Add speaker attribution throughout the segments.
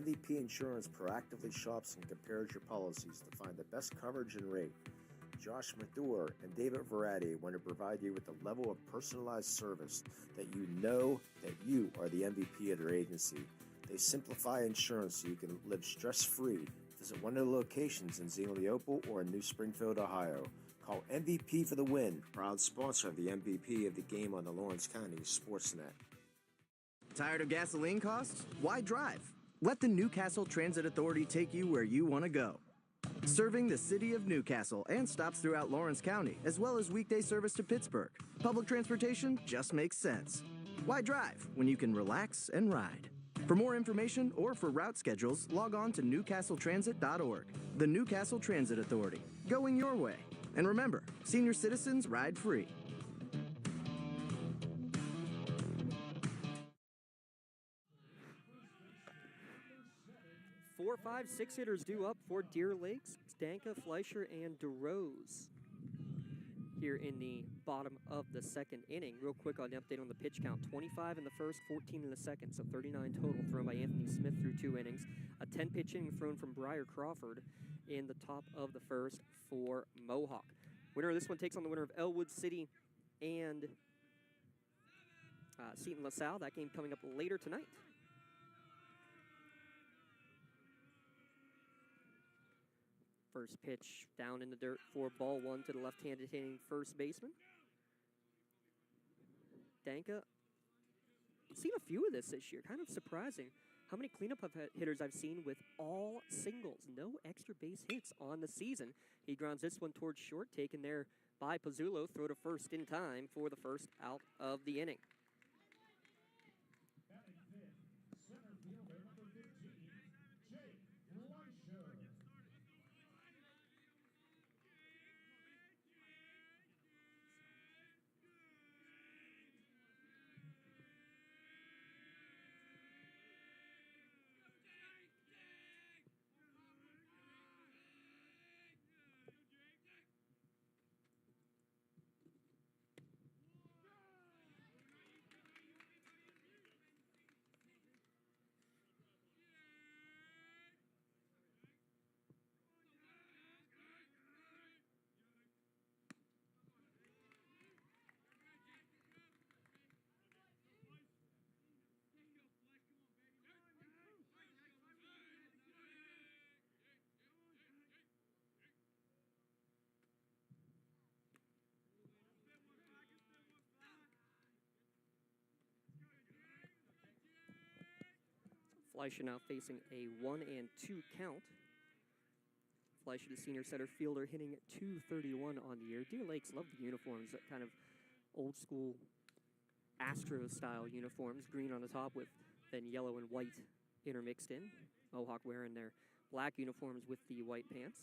Speaker 1: MVP Insurance proactively shops and compares your policies to find the best coverage and rate. Josh Mathur and David Verratti want to provide you with a level of personalized service that you know that you are the MVP of their agency. They simplify insurance so you can live stress-free. Visit one of the locations in Xenia Opal or in New Springfield, Ohio. Call MVP for the win, proud sponsor of the MVP of the game on the Lawrence County SportsNet.
Speaker 2: Tired of gasoline costs? Why drive? Let the Newcastle Transit Authority take you where you want to go. Serving the city of Newcastle and stops throughout Lawrence County, as well as weekday service to Pittsburgh. Public transportation just makes sense. Why drive when you can relax and ride? For more information or for route schedules, log on to newcastletransit.org. The Newcastle Transit Authority, going your way. And remember, senior citizens ride free.
Speaker 3: 4, 5, 6 hitters due up for Deer Lakes. It's Danka, Fleischer, and DeRose here in the bottom of the second inning. Real quick on the update on the pitch count. 25 in the first, 14 in the second, so 39 total thrown by Anthony Smith through 2 innings. A 10-pitch inning thrown from Briar Crawford in the top of the first for Mohawk. Winner of this one takes on the winner of Elwood City and Seton LaSalle. That game coming up later tonight. First pitch down in the dirt for ball 1 to the left-handed hitting first baseman. Danka, seen a few of this year. Kind of surprising how many cleanup hitters I've seen with all singles. No extra base hits on the season. He grounds this one towards short, taken there by Pizzulo. Throw to first in time for the first out of the inning. Fleischer now facing a 1-2 count. Fleischer, the senior center fielder, hitting .231 on the year. Deer Lakes love the uniforms, that kind of old school Astro-style uniforms. Green on the top with then yellow and white intermixed in. Mohawk wearing their black uniforms with the white pants.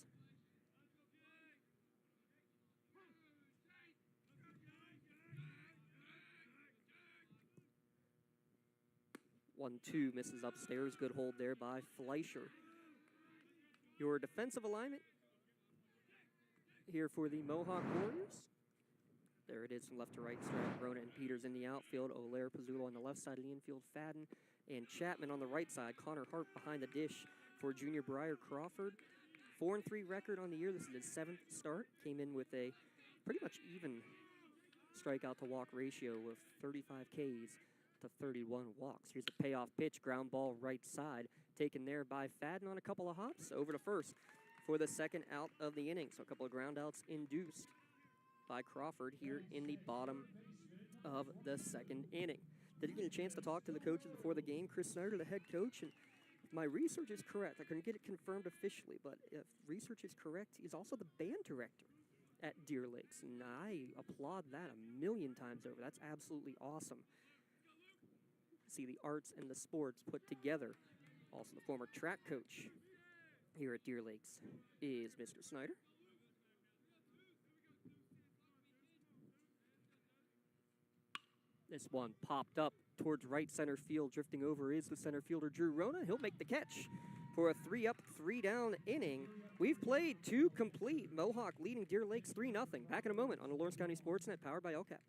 Speaker 3: One-two misses upstairs. Good hold there by Fleischer. Your defensive alignment here for the Mohawk Warriors. There it is from left to right. Strike Rona and Peters in the outfield. Olaire, Pizzulo on the left side of the infield. Fadden and Chapman on the right side. Connor Hart behind the dish for junior Briar Crawford. 4-3 record on the year. This is his 7th start. Came in with a pretty much even strikeout to walk ratio of 35 Ks to 31 walks. Here's a payoff pitch, ground ball right side, taken there by Fadden on a couple of hops, over to first for the second out of the inning. So a couple of ground outs induced by Crawford here in the bottom of the second inning. Did get a chance to talk to the coaches before the game. Chris Snyder, the head coach, and if my research is correct, I couldn't get it confirmed officially, but if research is correct, he's also the band director at Deer Lakes, and I applaud that a million times over. That's absolutely awesome. See the arts and the sports put together. Also the former track coach here at Deer Lakes is Mr. Snyder. This one popped up towards right center field. Drifting over is the center fielder, Drew Rona. He'll make the catch for a 3-up, 3-down inning. We've played 2 complete. Mohawk leading Deer Lakes 3-0. Back in a moment on the Lawrence County SportsNet, powered by LCAP.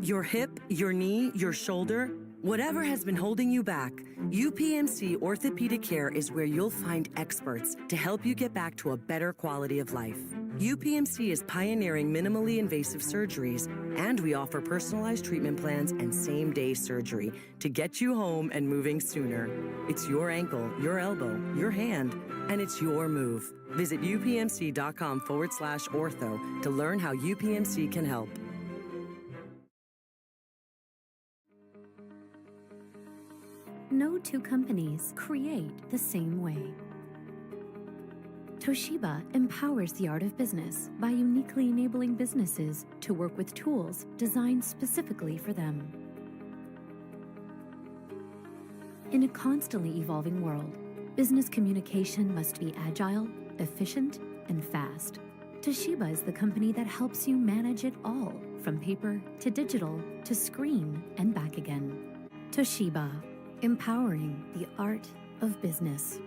Speaker 4: Your hip, your knee, your shoulder, whatever has been holding you back, UPMC Orthopedic Care is where you'll find experts to help you get back to a better quality of life. UPMC is pioneering minimally invasive surgeries, and we offer personalized treatment plans and same-day surgery to get you home and moving sooner. It's your ankle, your elbow, your hand, and it's your move. Visit upmc.com/ortho to learn how UPMC can help.
Speaker 5: No two companies create the same way. Toshiba empowers the art of business by uniquely enabling businesses to work with tools designed specifically for them. In a constantly evolving world, business communication must be agile, efficient, and fast. Toshiba is the company that helps you manage it all, from paper to digital to screen and back again. Toshiba, empowering the art of business.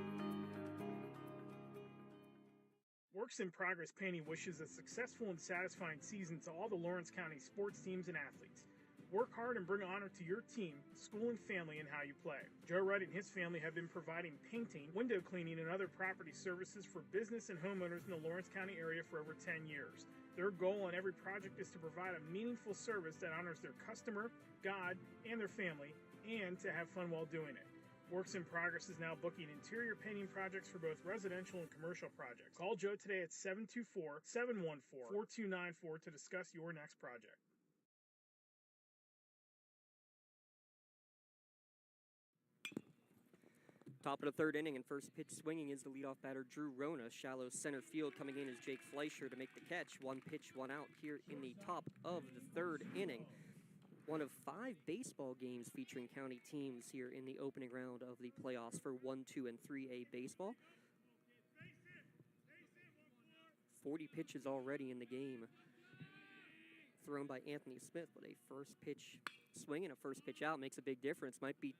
Speaker 6: Works in Progress Painting wishes a successful and satisfying season to all the Lawrence County sports teams and athletes. Work hard and bring honor to your team, school, and family in how you play. Joe Wright and his family have been providing painting, window cleaning, and other property services for business and homeowners in the Lawrence County area for over 10 years. Their goal on every project is to provide a meaningful service that honors their customer, God, and their family, and to have fun while doing it. Works in Progress is now booking interior painting projects for both residential and commercial projects. Call Joe today at 724-714-4294 to discuss your next project.
Speaker 3: Top of the third inning and first pitch swinging is the leadoff batter, Drew Rona. Shallow center field coming in is Jake Fleischer to make the catch. One pitch, one out here in the top of the third inning. One of 5 baseball games featuring county teams here in the opening round of the playoffs for 1, 2, and 3A baseball. 40 pitches already in the game thrown by Anthony Smith, but a first pitch swing and a first pitch out makes a big difference. Might be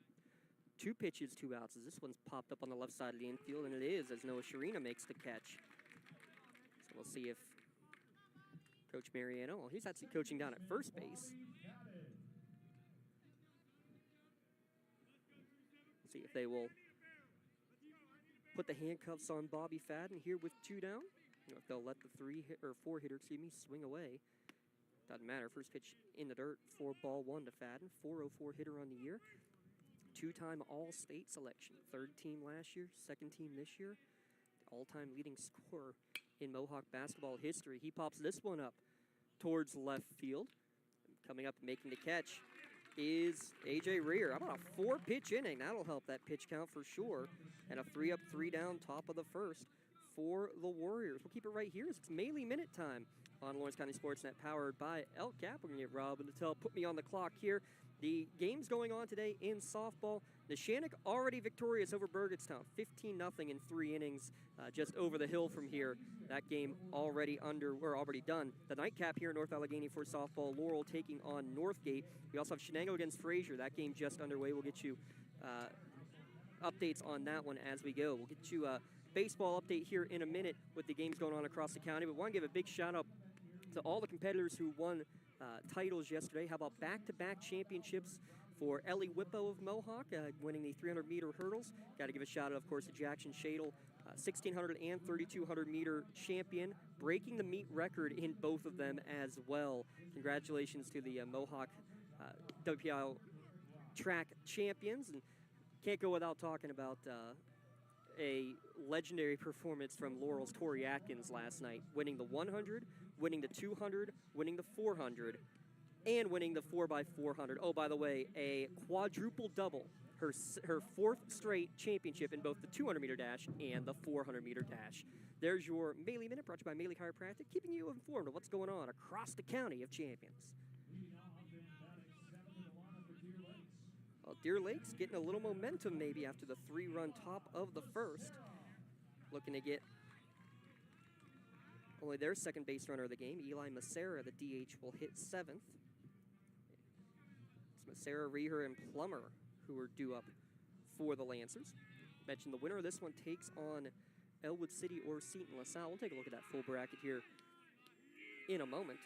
Speaker 3: 2 pitches, 2 outs, as this one's popped up on the left side of the infield, and it is, as Noah Sharina makes the catch. So we'll see if Coach Mariano, well, he's actually coaching down at first base. See if they will put the handcuffs on Bobby Fadden here with 2 down. Or if they'll let the 4 hitter, swing away. Doesn't matter. First pitch in the dirt for ball 1 to Fadden. 404 hitter on the year. 2-time All-State selection. 3rd team last year, 2nd team this year. All-time leading scorer in Mohawk basketball history. He pops this one up towards left field. Coming up and making the catch is A.J. Rear. How about a 4-pitch inning? That'll help that pitch count for sure. And a 3-up, 3-down, top of the first for the Warriors. We'll keep it right here. It's Maley Minute time on Lawrence County SportsNet, powered by El Cap. We're going to get Rob and Natel put me on the clock here. The game's going on today in softball. Neshannock already victorious over Burgettstown, 15-0 in 3 innings, just over the hill from here. That game already done. The nightcap here in North Allegheny for softball. Laurel taking on Northgate. We also have Shenango against Fraser. That game just underway. We'll get you updates on that one as we go. We'll get you a baseball update here in a minute with the games going on across the county. But want to give a big shout out to all the competitors who won titles yesterday. How about back-to-back championships for Ellie Whippo of Mohawk, winning the 300-meter hurdles. Got to give a shout-out, of course, to Jackson Shadle, 1,600 and 3,200-meter champion, breaking the meet record in both of them as well. Congratulations to the Mohawk WPIAL track champions. And can't go without talking about a legendary performance from Laurel's Tori Atkins last night, winning the 100, winning the 200, winning the 400, and winning the 4x400. Oh, by the way, a quadruple double, her 4th straight championship in both the 200-meter dash and the 400-meter dash. There's your Maley Minute, brought to you by Maley Chiropractic, keeping you informed of what's going on across the county of champions. Well, Deer Lake's getting a little momentum maybe after the 3-run top of the first. Looking to get only their second base runner of the game. Eli Macera, the DH, will hit 7th. It's Macera, Reher, and Plummer who are due up for the Lancers. Mentioned the winner of this one takes on Elwood City or Seton LaSalle. We'll take a look at that full bracket here in a moment.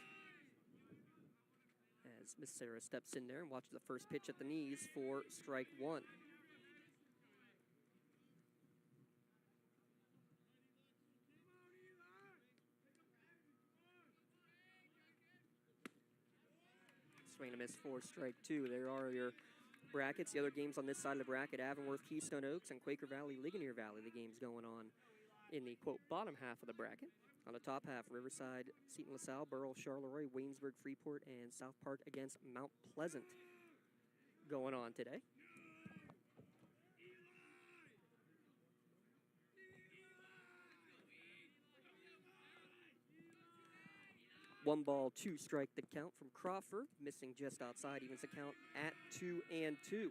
Speaker 3: As as Miss Sarah steps in there and watches the first pitch at the knees for strike one. Swing and a miss for strike two. There are your brackets. The other games on this side of the bracket, Avonworth, Keystone Oaks, and Quaker Valley, Ligonier Valley. The game's going on in the, quote, bottom half of the bracket. On the top half, Riverside, Seton LaSalle, Burrell, Charleroi, Waynesburg, Freeport, and South Park against Mount Pleasant going on today. One ball, two strike the count from Crawford, missing just outside, evens the count at 2-2.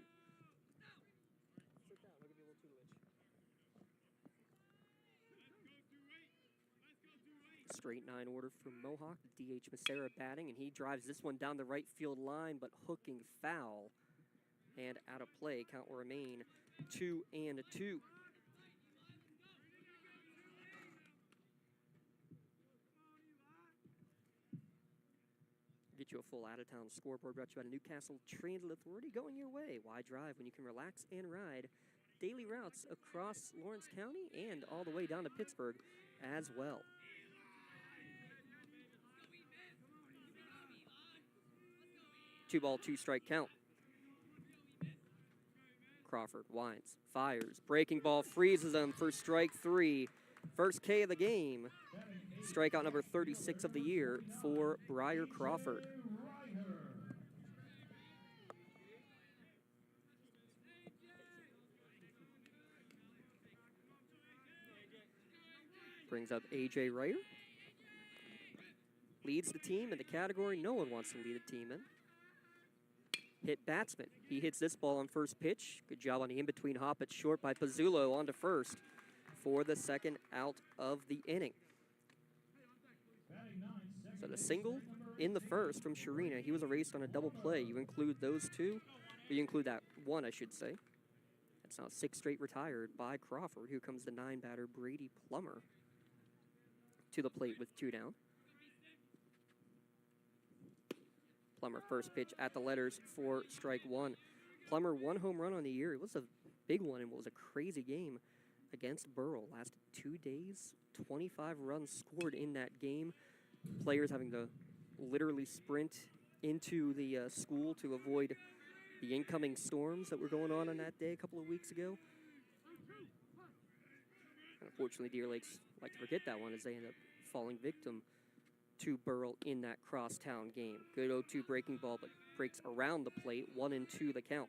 Speaker 3: Straight nine order for Mohawk. D.H. Macera batting, and he drives this one down the right field line, but hooking foul and out of play. Count will remain 2-2. Get you a full out-of-town scoreboard brought to you by Newcastle Transit Authority. Going your way. Why drive when you can relax and ride? Daily routes across Lawrence County and all the way down to Pittsburgh as well. Two ball, two strike count. Crawford winds, fires, breaking ball, freezes him for strike three. First K of the game. Strikeout number 36 of the year for Briar Crawford. Brings up A.J. Ryder. Leads the team in the category no one wants to lead a team in. Hit batsman. He hits this ball on first pitch. Good job on the in-between hop at short by Pizzulo on to first for the second out of the inning. So the single in the first from Sharina. He was erased on a double play. You include those two, or you include that one, I should say. That's now 6 straight retired by Crawford. Here comes the 9-batter Brady Plummer to the plate with 2 down. Plummer first pitch at the letters for strike one. Plummer 1 home run on the year. It was a big one and what was a crazy game against Burrell. Lasted 2 days, 25 runs scored in that game. Players having to literally sprint into the school to avoid the incoming storms that were going on that day a couple of weeks ago. And unfortunately, Deer Lakes like to forget that one as they end up falling victim to Burrell in that crosstown game. Good 0-2 breaking ball, but breaks around the plate. 1-2 the count.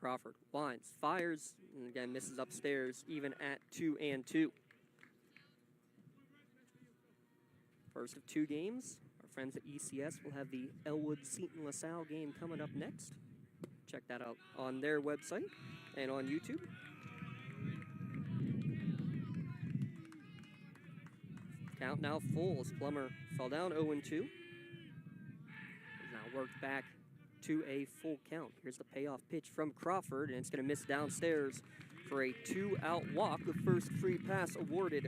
Speaker 3: Crawford winds, fires, and again misses upstairs, even at 2-2. First of 2 games. Our friends at ECS will have the Elwood-Seton LaSalle game coming up next. Check that out on their website and on YouTube. Count now full as Plummer fell down 0-2. He's now worked back to a full count. Here's the payoff pitch from Crawford, and it's going to miss downstairs for a 2-out walk. The first free pass awarded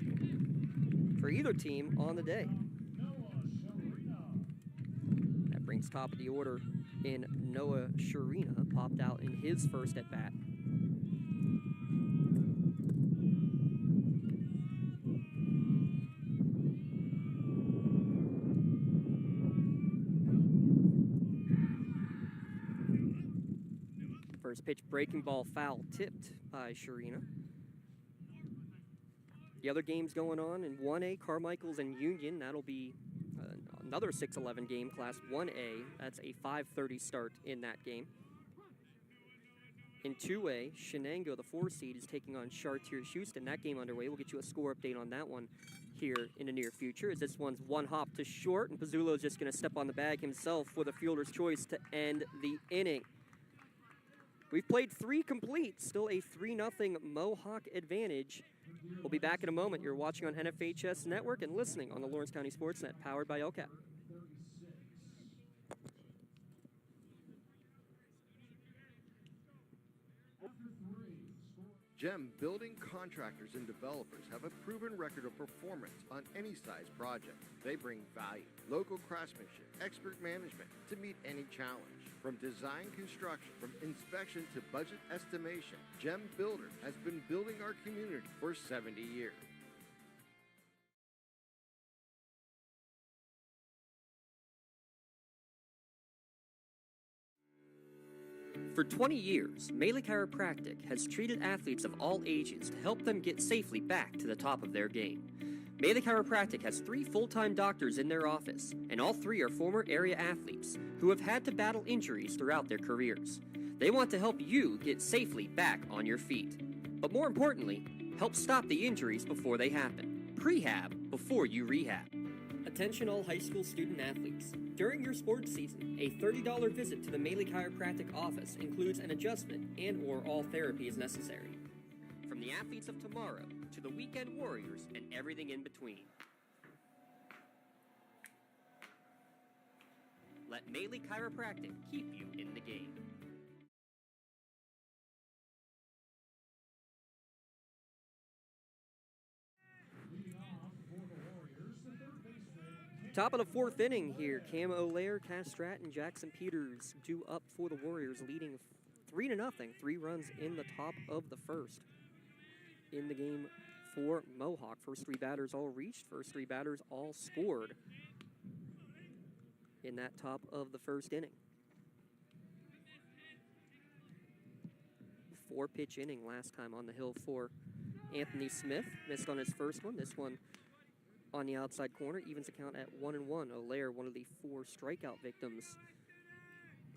Speaker 3: for either team on the day. That brings top of the order in Noah Sharina, popped out in his first at bat. First pitch breaking ball foul tipped by Sharina. The other games going on in 1A, Carmichael's and Union. That'll be another 6-11 game, Class 1A. That's a 5:30 start in that game. In 2A, Shenango, the 4 seed, is taking on Chartiers Houston. That game underway. We'll get you a score update on that one here in the near future, as this one's one hop to short, and Pizzulo is just going to step on the bag himself with a fielder's choice to end the inning. We've played 3 complete, still a 3-0 Mohawk advantage. We'll be back in a moment. You're watching on NFHS Network and listening on the Lawrence County SportsNet, powered by LCAP.
Speaker 7: GEM building contractors and developers have a proven record of performance on any size project. They bring value, local craftsmanship, expert management to meet any challenge. From design construction, from inspection to budget estimation, GEM Builder has been building our community for 70 years.
Speaker 3: For 20 years, Melee Chiropractic has treated athletes of all ages to help them get safely back to the top of their game. Melee Chiropractic has 3 full-time doctors in their office, and all 3 are former area athletes who have had to battle injuries throughout their careers. They want to help you get safely back on your feet. But more importantly, help stop the injuries before they happen. Prehab before you rehab. Attention all high school student athletes. During your sports season, a $30 visit to the Melee Chiropractic office includes an adjustment and or all therapy is necessary. From the athletes of tomorrow to the weekend warriors and everything in between. Let Melee Chiropractic keep you in the game. Top of the 4th inning here. Cam O'Lear, Cass Stratton, Jackson Peters due up for the Warriors, leading 3-0. 3 runs in the top of the 1st. In the game for Mohawk. First 3 batters all reached. First 3 batters all scored in that top of the 1st inning. 4-pitch inning last time on the hill for Anthony Smith. Missed on his first one. This one on the outside corner, evens account at 1-1. O'Lear, one of the 4 strikeout victims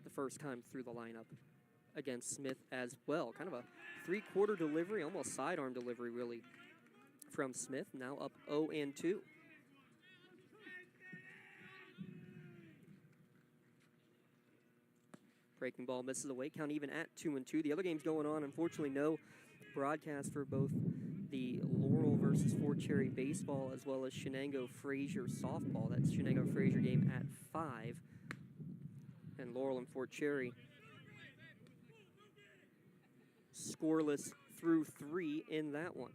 Speaker 3: the first time through the lineup against Smith as well. Kind of a 3-quarter delivery, almost sidearm delivery really from Smith. Now up 0-2. Breaking ball misses away, count even at 2-2. The other game's going on. Unfortunately, no broadcast for both the Laurel versus Fort Cherry baseball as well as Shenango Fraser softball. That's Shenango Fraser game at 5. And Laurel and Fort Cherry scoreless through 3 in that one.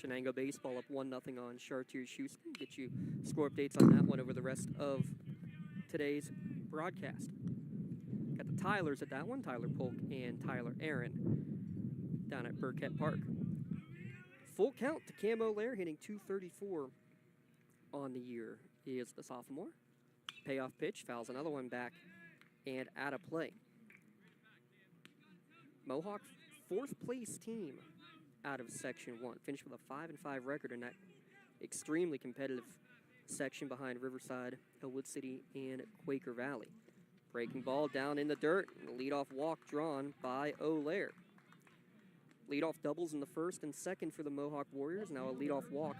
Speaker 3: Shenango baseball up 1-0 on Chartiers Houston. Get you score updates on that one over the rest of today's broadcast. Got the Tylers at that one, Tyler Polk and Tyler Aaron down at Burkett Park. Full count to Cam O'Lear, hitting .234 on the year is the sophomore. Payoff pitch, fouls another one back and out of play. Mohawk, 4th place team out of Section 1. Finished with a 5-5 record in that extremely competitive section behind Riverside, Hillwood City, and Quaker Valley. Breaking ball down in the dirt. Leadoff walk drawn by O'Lear. Leadoff doubles in the 1st and 2nd for the Mohawk Warriors. Now a leadoff walk.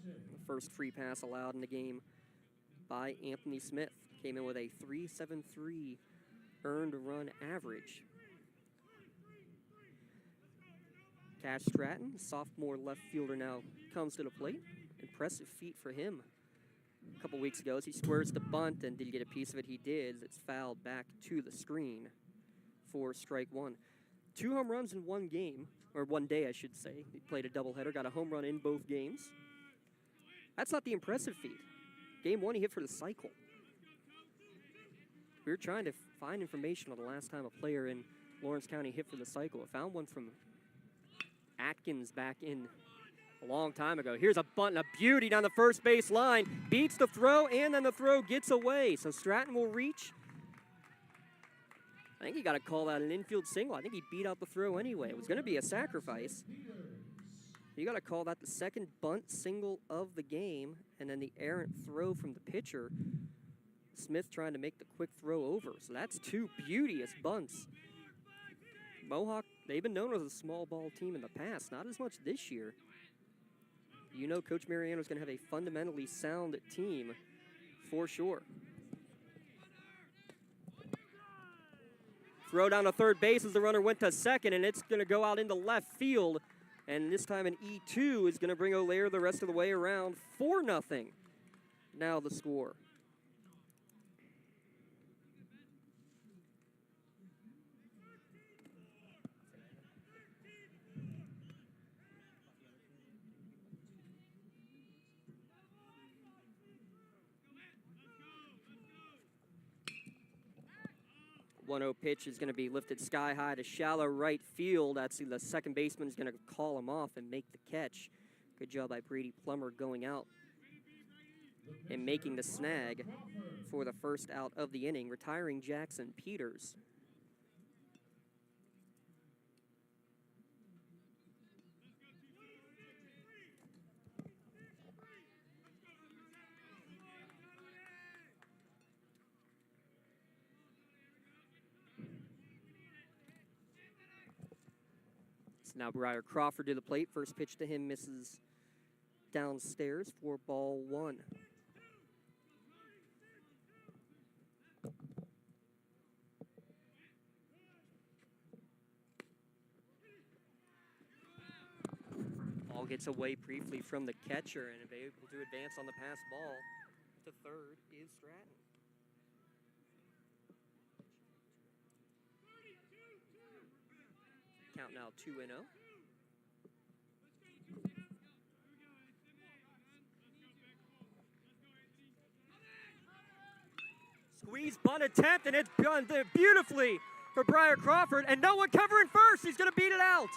Speaker 3: The first free pass allowed in the game by Anthony Smith. Came in with a .373 earned run average. Cash Stratton, sophomore left fielder, now comes to the plate. Impressive feat for him. A couple weeks ago as he squares the bunt, and did he get a piece of it? He did. It's fouled back to the screen for strike 1. 2 home runs in one game, or one day I should say. He played a doubleheader, got a home run in both games. That's not the impressive feat. Game 1 he hit for the cycle. We were trying to find information on the last time a player in Lawrence County hit for the cycle. I found one from Atkins back in a long time ago. Here's a bunt and a beauty down the first base line. Beats the throw, and then the throw gets away. So Stratton will reach. I think he got to call that an infield single. I think he beat out the throw anyway. It was going to be a sacrifice. You got to call that the second bunt single of the game, and then the errant throw from the pitcher. Smith trying to make the quick throw over. So that's 2 beauteous bunts. Mohawk, they've been known as a small ball team in the past, not as much this year. You know Coach Mariano's going to have a fundamentally sound team for sure. Throw down to third base as the runner went to second, and it's going to go out into left field. And this time an E2 is going to bring O'Lear the rest of the way around. 4-0 now the score. 1-0 pitch is going to be lifted sky high to shallow right field. That's the second baseman is going to call him off and make the catch. Good job by Brady Plummer going out and making the snag for the first out of the inning, retiring Jackson Peters. Now Briar Crawford to the plate. First pitch to him misses downstairs for ball 1. Ball gets away briefly from the catcher and able to advance on the pass ball to third is Stratton. Count now 2-0. Squeeze bunt attempt, and it's done beautifully for Briar Crawford, and no one covering first. He's going to beat it out.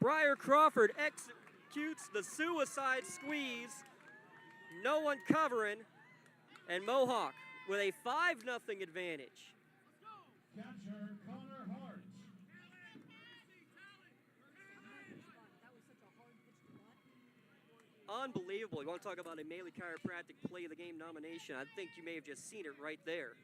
Speaker 3: Briar Crawford executes the suicide squeeze. No one covering, and Mohawk with a 5-0 advantage.
Speaker 8: Catcher Connor Hart.
Speaker 3: Unbelievable. You want to talk about a Maley Chiropractic Play of the Game nomination? I think you may have just seen it right there.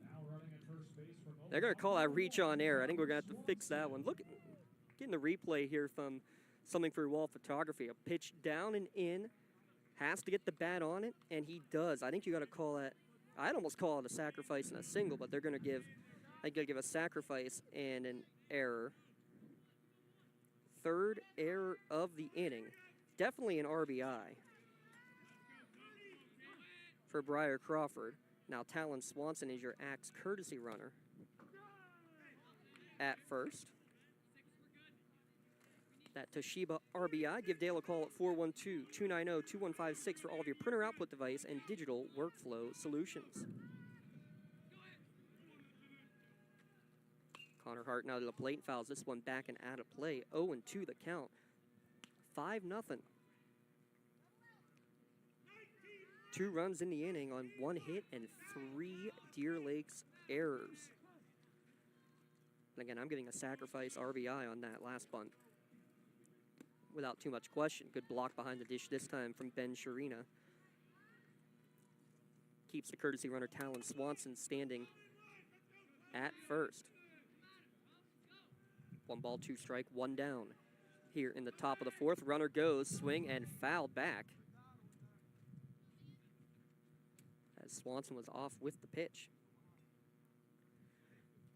Speaker 8: Now running at first base for Mohawk.
Speaker 3: They're going to call that reach on air. I think we're going to have to fix that one. Look, getting the replay here from Something for Wall Photography. A pitch down and in, has to get the bat on it, and he does. I think you got to call that. I'd almost call it a sacrifice and a single, but they're going to give, I think, give a sacrifice and an error. Third error of the inning. Definitely an RBI for Briar Crawford. Now Talon Swanson is your Axe courtesy runner at first. That Toshiba RBI. Give Dale a call at 412-290-2156 for all of your printer output device and digital workflow solutions. Connor Hart now to the plate, fouls this one back and out of play. 0-2 the count. 5-0. 2 runs in the inning on 1 hit and 3 Deer Lakes errors. And again, I'm getting a sacrifice RBI on that last bunt without too much question. Good block behind the dish this time from Ben Sharina. Keeps the courtesy runner Talon Swanson standing at first. 1 ball, 2 strike, 1 down. Here in the top of the 4th, runner goes, swing and fouled back as Swanson was off with the pitch.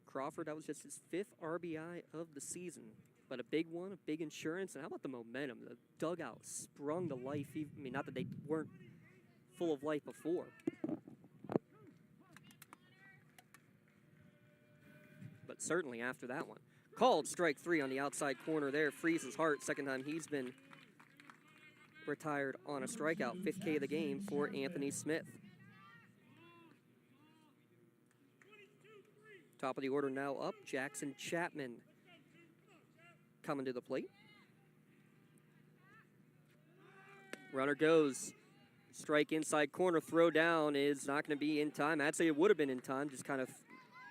Speaker 3: Crawford, that was just his 5th RBI of the season, but a big one, a big insurance. And how about the momentum? The dugout sprung to life. I mean, not that they weren't full of life before, but certainly after that one. Called strike 3 on the outside corner there. Freezes Hart. Second time he's been retired on a strikeout. 5th K of the game for Anthony Smith. Top of the order now up. Jackson Chapman coming to the plate. Runner goes. Strike inside corner. Throw down is not going to be in time. I'd say it would have been in time. Just kind of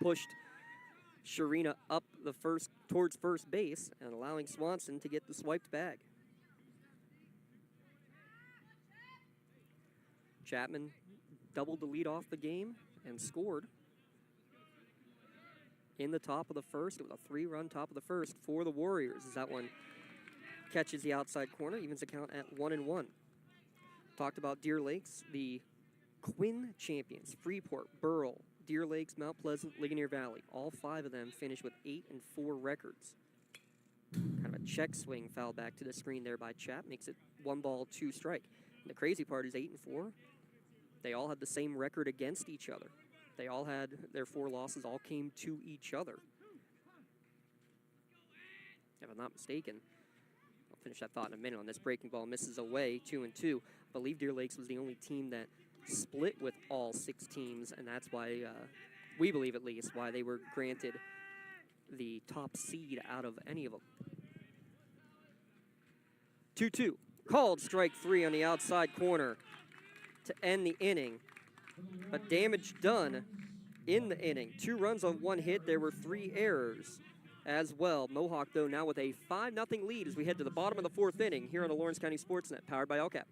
Speaker 3: pushed Sharina up the towards first base and allowing Swanson to get the swiped bag. Chapman doubled the lead off the game and scored in the top of the 1st. It was a 3-run top of the 1st for the Warriors as that one catches the outside corner, evens the count at 1-1. Talked about Deer Lakes, the Quinn champions, Freeport, Burrell, Deer Lakes, Mount Pleasant, Ligonier Valley. All 5 of them finished with 8-4 records. Kind of a check swing foul back to the screen there by Chap. Makes it 1 ball, 2 strike. And the crazy part is 8-4. They all had the same record against each other. They all had their 4 losses, all came to each other. if I'm not mistaken. I'll finish that thought in a minute. On this breaking ball, misses away, 2-2. I believe Deer Lakes was the only team that split with all 6 teams, and that's why, we believe at least, why they were granted the top seed out of any of them. 2-2. Called strike 3 on the outside corner to end the inning. But damage done in the inning. 2 runs on 1 hit. There were 3 errors as well. Mohawk, though, now with a 5-0 lead as we head to the bottom of the 4th inning here on the Lawrence County SportsNet, powered by LCAP.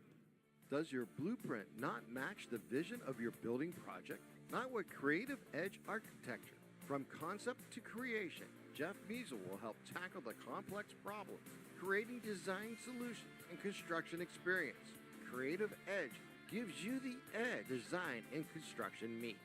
Speaker 7: Does your blueprint not match the vision of your building project? Not with Creative Edge Architecture. From concept to creation, Jeff Measle will help tackle the complex problems, creating design solutions and construction experience. Creative Edge gives you the edge design and construction meet.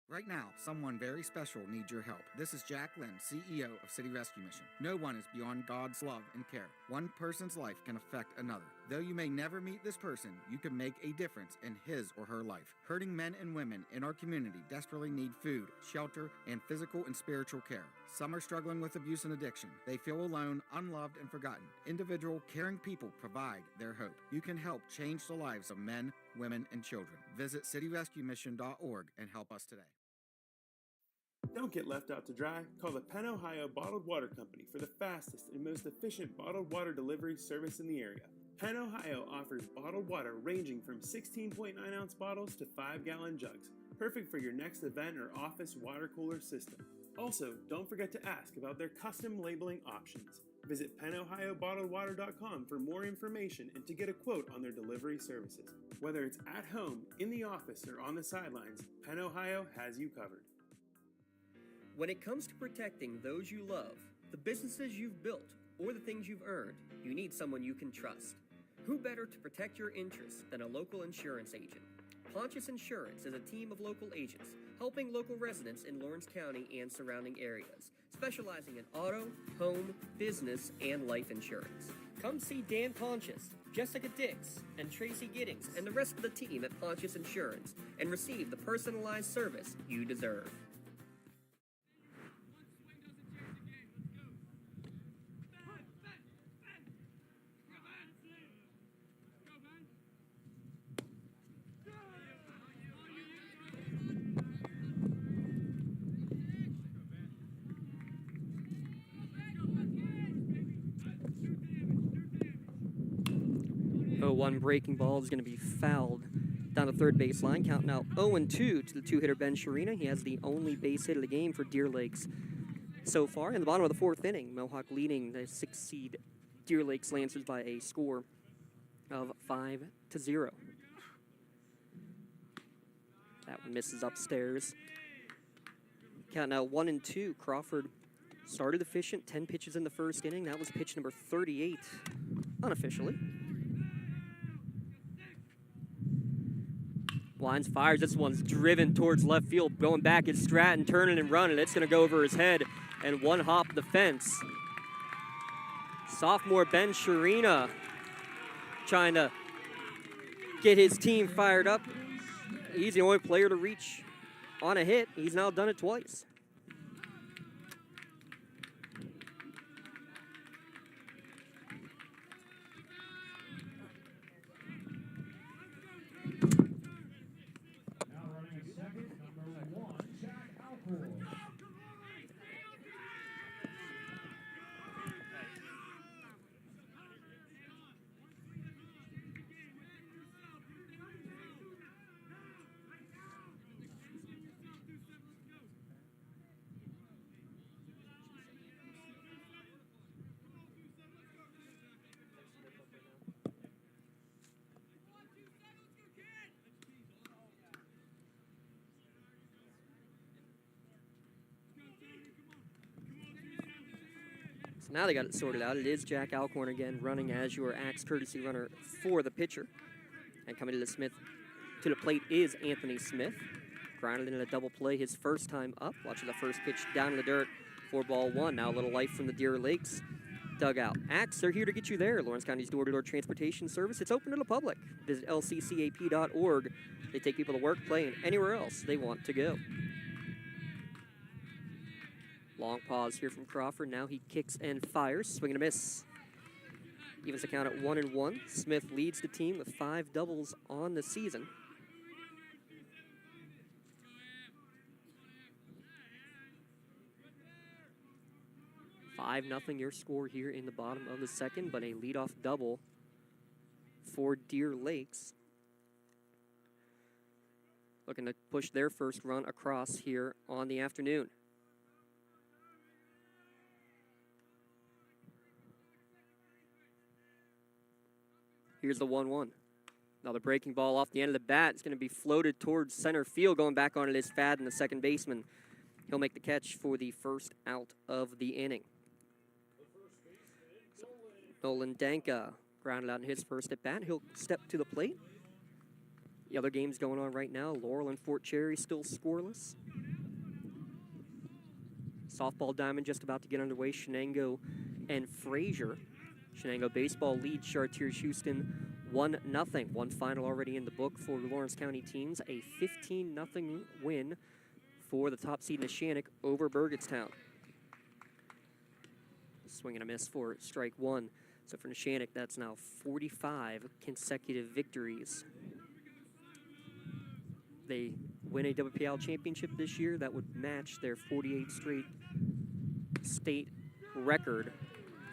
Speaker 9: Right now, someone very special needs your help. This is Jack Lynn, CEO of City Rescue Mission. No one is beyond God's love and care. One person's life can affect another. Though you may never meet this person, you can make a difference in his or her life. Hurting men and women in our community desperately need food, shelter, and physical and spiritual care. Some are struggling with abuse and addiction. They feel alone, unloved, and forgotten. Individual, caring people provide their hope. You can help change the lives of men, women, and children. Visit cityrescuemission.org and help us today.
Speaker 10: Don't get left out to dry. Call the Penn Ohio Bottled Water Company for the fastest and most efficient bottled water delivery service in the area. Penn Ohio offers bottled water ranging from 16.9-ounce bottles to 5-gallon jugs, perfect for your next event or office water cooler system. Also, don't forget to ask about their custom labeling options. Visit PennOhioBottledWater.com for more information and to get a quote on their delivery services. Whether it's at home, in the office, or on the sidelines, Penn Ohio has you covered.
Speaker 3: When it comes to protecting those you love, the businesses you've built, or the things you've earned, you need someone you can trust. Who better to protect your interests than a local insurance agent? Pontius Insurance is a team of local agents helping local residents in Lawrence County and surrounding areas, specializing in auto, home, business, and life insurance. Come see Dan Pontius, Jessica Dix, and Tracy Giddings, and the rest of the team at Pontius Insurance, and receive the personalized service you deserve. One breaking ball is going to be fouled down the third baseline. Count now 0-2 to the 2-hitter Ben Sharina. He has the only base hit of the game for Deer Lakes so far. In the bottom of the 4th inning, Mohawk leading the 6th seed Deer Lakes Lancers by a score of 5-0. That one misses upstairs. Count now 1-2. Crawford started efficient, 10 pitches in the 1st inning. That was pitch number 38 unofficially. Wines fires. This one's driven towards left field. Going back is Stratton, turning and running. It's going to go over his head and one hop the fence. Sophomore Ben Sharina trying to get his team fired up. He's the only player to reach on a hit. He's now done it twice. So now they got it sorted out. It is Jack Alcorn again running as your Axe courtesy runner for the pitcher. And coming to the plate is Anthony Smith. Grounded in a double play his first time up. Watching the first pitch down in the dirt for ball 1. Now a little life from the Deer Lakes dugout. Axe, they're here to get you there. Lawrence County's door-to-door transportation service. It's open to the public. Visit lccap.org. They take people to work, play, and anywhere else they want to go. Long pause here from Crawford. Now he kicks and fires. Swing and a miss. Evens the count at 1-1. Smith leads the team with 5 doubles on the season. Nothing your score here in the bottom of the second, but a leadoff double for Deer Lakes. Looking to push their first run across here on the afternoon. Here's the 1-1. Another breaking ball off the end of the bat. It's going to be floated towards center field. Going back on it is Fadden, the second baseman. He'll make the catch for the first out of the inning. Nolan Danka grounded out in his first at bat. He'll step to the plate. The other games going on right now. Laurel and Fort Cherry still scoreless. Softball diamond just about to get underway. Shenango and Fraser. Shenango baseball leads Chartiers Houston 1-0. One final already in the book for the Lawrence County teams. A 15-0 win for the top seed Neshannock over Burgettstown. Swing and a miss for strike one. So for Neshannock, that's now 45 consecutive victories. They win a WPIAL championship this year. That would match their 48 straight state record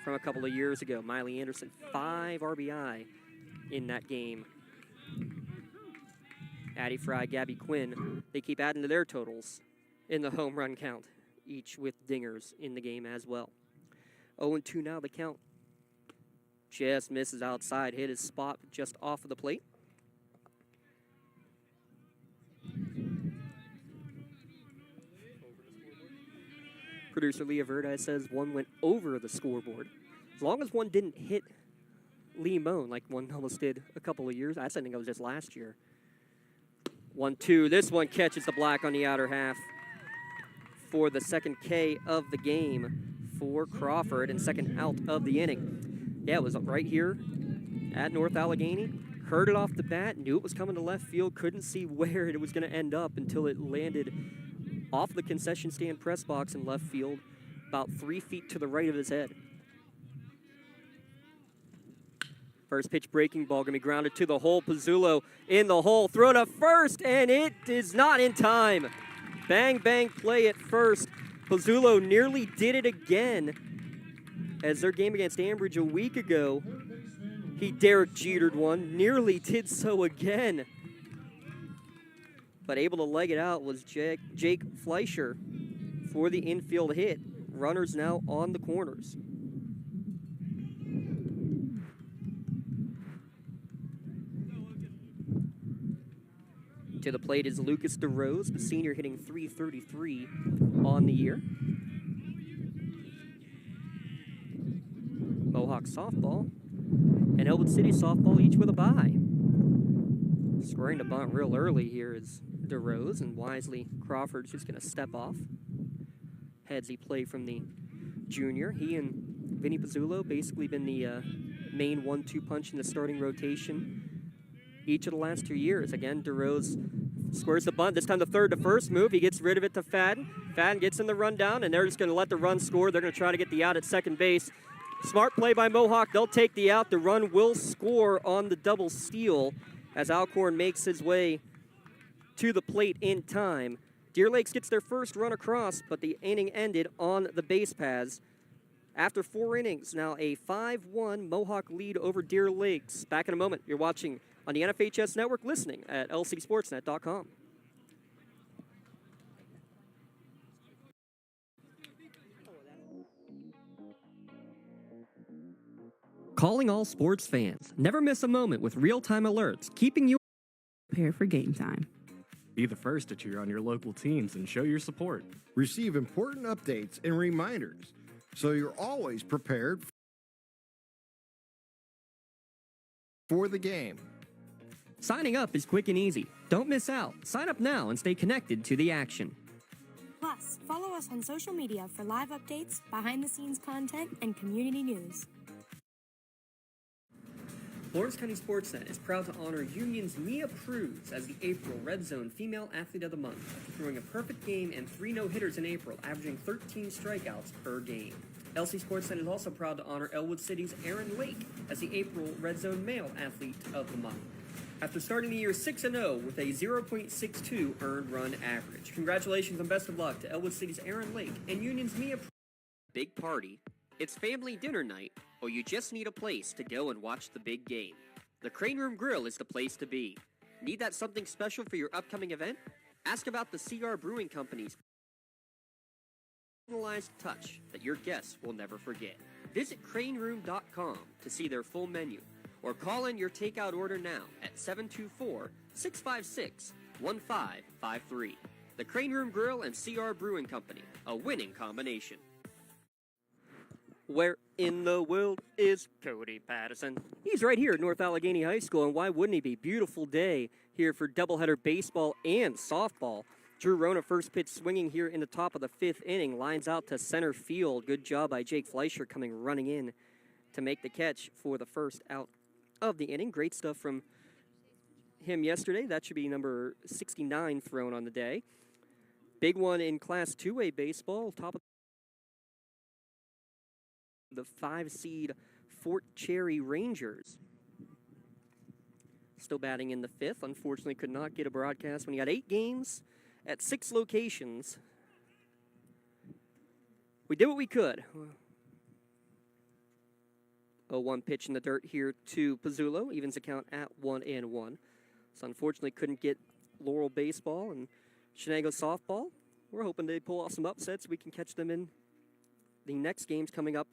Speaker 3: from a couple of years ago. Miley Anderson, 5 RBI in that game. Addie Fry, Gabby Quinn, they keep adding to their totals in the home run count, each with dingers in the game as well. 0-2 now the count. Just misses outside, hit his spot just off of the plate. Producer Leah Verdi says one went over the scoreboard. As long as one didn't hit Lee Moan like one almost did a couple of years. I think it was just last year. 1-2. This one catches the black on the outer half for the second K of the game for Crawford and second out of the inning. Yeah, it was right here at North Allegheny. Heard it off the bat, knew it was coming to left field, couldn't see where it was going to end up until it landed off the concession stand press box in left field, about 3 feet to the right of his head. First pitch breaking ball going to be grounded to the hole. Pizzulo in the hole, throw to first, and it is not in time. Bang, bang play at first. Pizzulo nearly did it again. As their game against Ambridge a week ago, he Derek Jetered one, nearly did so again. But able to leg it out was Jake Fleischer for the infield hit. Runners now on the corners. To the plate is Lucas DeRose, the senior, hitting .333 on the year. Mohawk softball and Elwood City softball each with a bye. Scoring the bunt real early here is DeRose, and wisely Crawford's just going to step off. Headsy play from the junior. He and Vinny Pizzulo basically been the main 1-2 punch in the starting rotation each of the last 2 years. Again, DeRose squares the bunt. This time the third to first move. He gets rid of it to Fadden. Fadden gets in the rundown, and they're just going to let the run score. They're going to try to get the out at second base. Smart play by Mohawk. They'll take the out. The run will score on the double steal as Alcorn makes his way to the plate in time. Deer Lakes gets their first run across, but the inning ended on the base paths. After 4 innings, now a 5-1 Mohawk lead over Deer Lakes. Back in a moment. You're watching on the NFHS Network, listening at lcsportsnet.com. Calling all sports fans. Never miss a moment with real-time alerts, keeping you
Speaker 11: prepared for game time.
Speaker 12: Be the first to cheer on your local teams and show your support.
Speaker 7: Receive important updates and reminders so you're always prepared for the game.
Speaker 3: Signing up is quick and easy. Don't miss out. Sign up now and stay connected to the action.
Speaker 13: Plus, follow us on social media for live updates, behind-the-scenes content, and community news.
Speaker 3: Lawrence County SportsNet is proud to honor Union's Mia Pruz as the April Red Zone Female Athlete of the Month, after throwing a perfect game and 3 no-hitters in April, averaging 13 strikeouts per game. LC SportsNet is also proud to honor Elwood City's Aaron Lake as the April Red Zone Male Athlete of the Month, after starting the year 6-0 with a 0.62 earned run average. Congratulations and best of luck to Elwood City's Aaron Lake and Union's Mia Pruz.
Speaker 14: Big party, it's family dinner night, or you just need a place to go and watch the big game. The Crane Room Grill is the place to be. Need that something special for your upcoming event? Ask about the CR Brewing Company's personalized touch that your guests will never forget. Visit craneroom.com to see their full menu, or call in your takeout order now at 724-656-1553. The Crane Room Grill and CR Brewing Company, a winning combination.
Speaker 3: Where in the world is Cody Patterson? He's right here at North Allegheny High School, and why wouldn't he be? Beautiful day here for doubleheader baseball and softball. Drew Rona, first pitch swinging here in the top of the 5th inning, lines out to center field. Good job by Jake Fleischer coming running in to make the catch for the first out of the inning. Great stuff from him yesterday. That should be number 69 thrown on the day. Big one in Class 2A baseball, top of the 5-seed Fort Cherry Rangers. Still batting in the 5th. Unfortunately, could not get a broadcast when he got 8 games at 6 locations. We did what we could. 0-1 pitch in the dirt here to Pizzulo. Evens account at 1-1. So unfortunately couldn't get Laurel baseball and Chenango softball. We're hoping they pull off some upsets. We can catch them in the next games coming up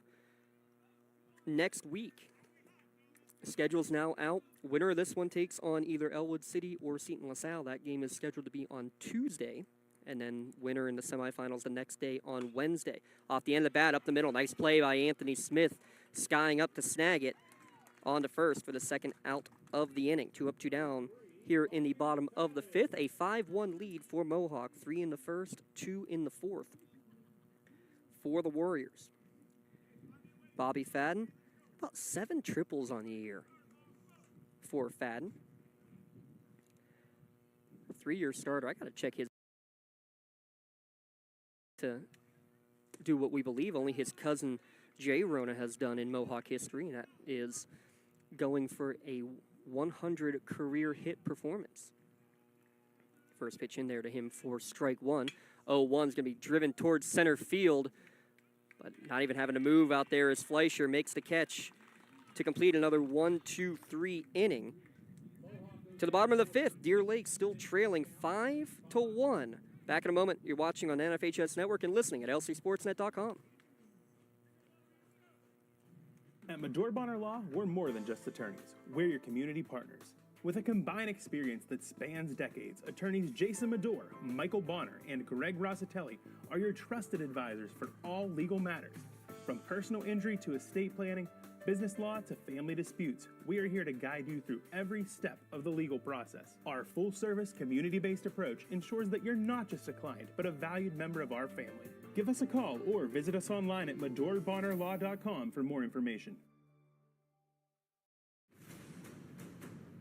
Speaker 3: next week. The schedule's now out. Winner of this one takes on either Elwood City or Seton LaSalle. That game is scheduled to be on Tuesday. And then winner in the semifinals the next day on Wednesday. Off the end of the bat, up the middle. Nice play by Anthony Smith, skying up to snag it on to first for the second out of the inning. 2 up, 2 down here in the bottom of the 5th. A 5-1 lead for Mohawk. 3 in the first, 2 in the 4th for the Warriors. Bobby Fadden, about 7 triples on the year for Fadden. 3-year starter. I got to check his to do what we believe only his cousin Jay Rona has done in Mohawk history, and that is going for a 100 career hit performance. First pitch in there to him for strike 1. 0-1's going to be driven towards center field, but not even having to move out there as Fleischer makes the catch to complete another 1-2-3 inning. To the bottom of the 5th, Deer Lake still trailing 5-1. Back in a moment. You're watching on NFHS Network and listening at lcsportsnet.com.
Speaker 10: At Medore Bonner Law, we're more than just attorneys. We're your community partners. With a combined experience that spans decades, attorneys Jason Medore, Michael Bonner, and Greg Rossitelli are your trusted advisors for all legal matters. From personal injury to estate planning, business law to family disputes, we are here to guide you through every step of the legal process. Our full-service, community-based approach ensures that you're not just a client, but a valued member of our family. Give us a call or visit us online at medorebonerlaw.com for more information.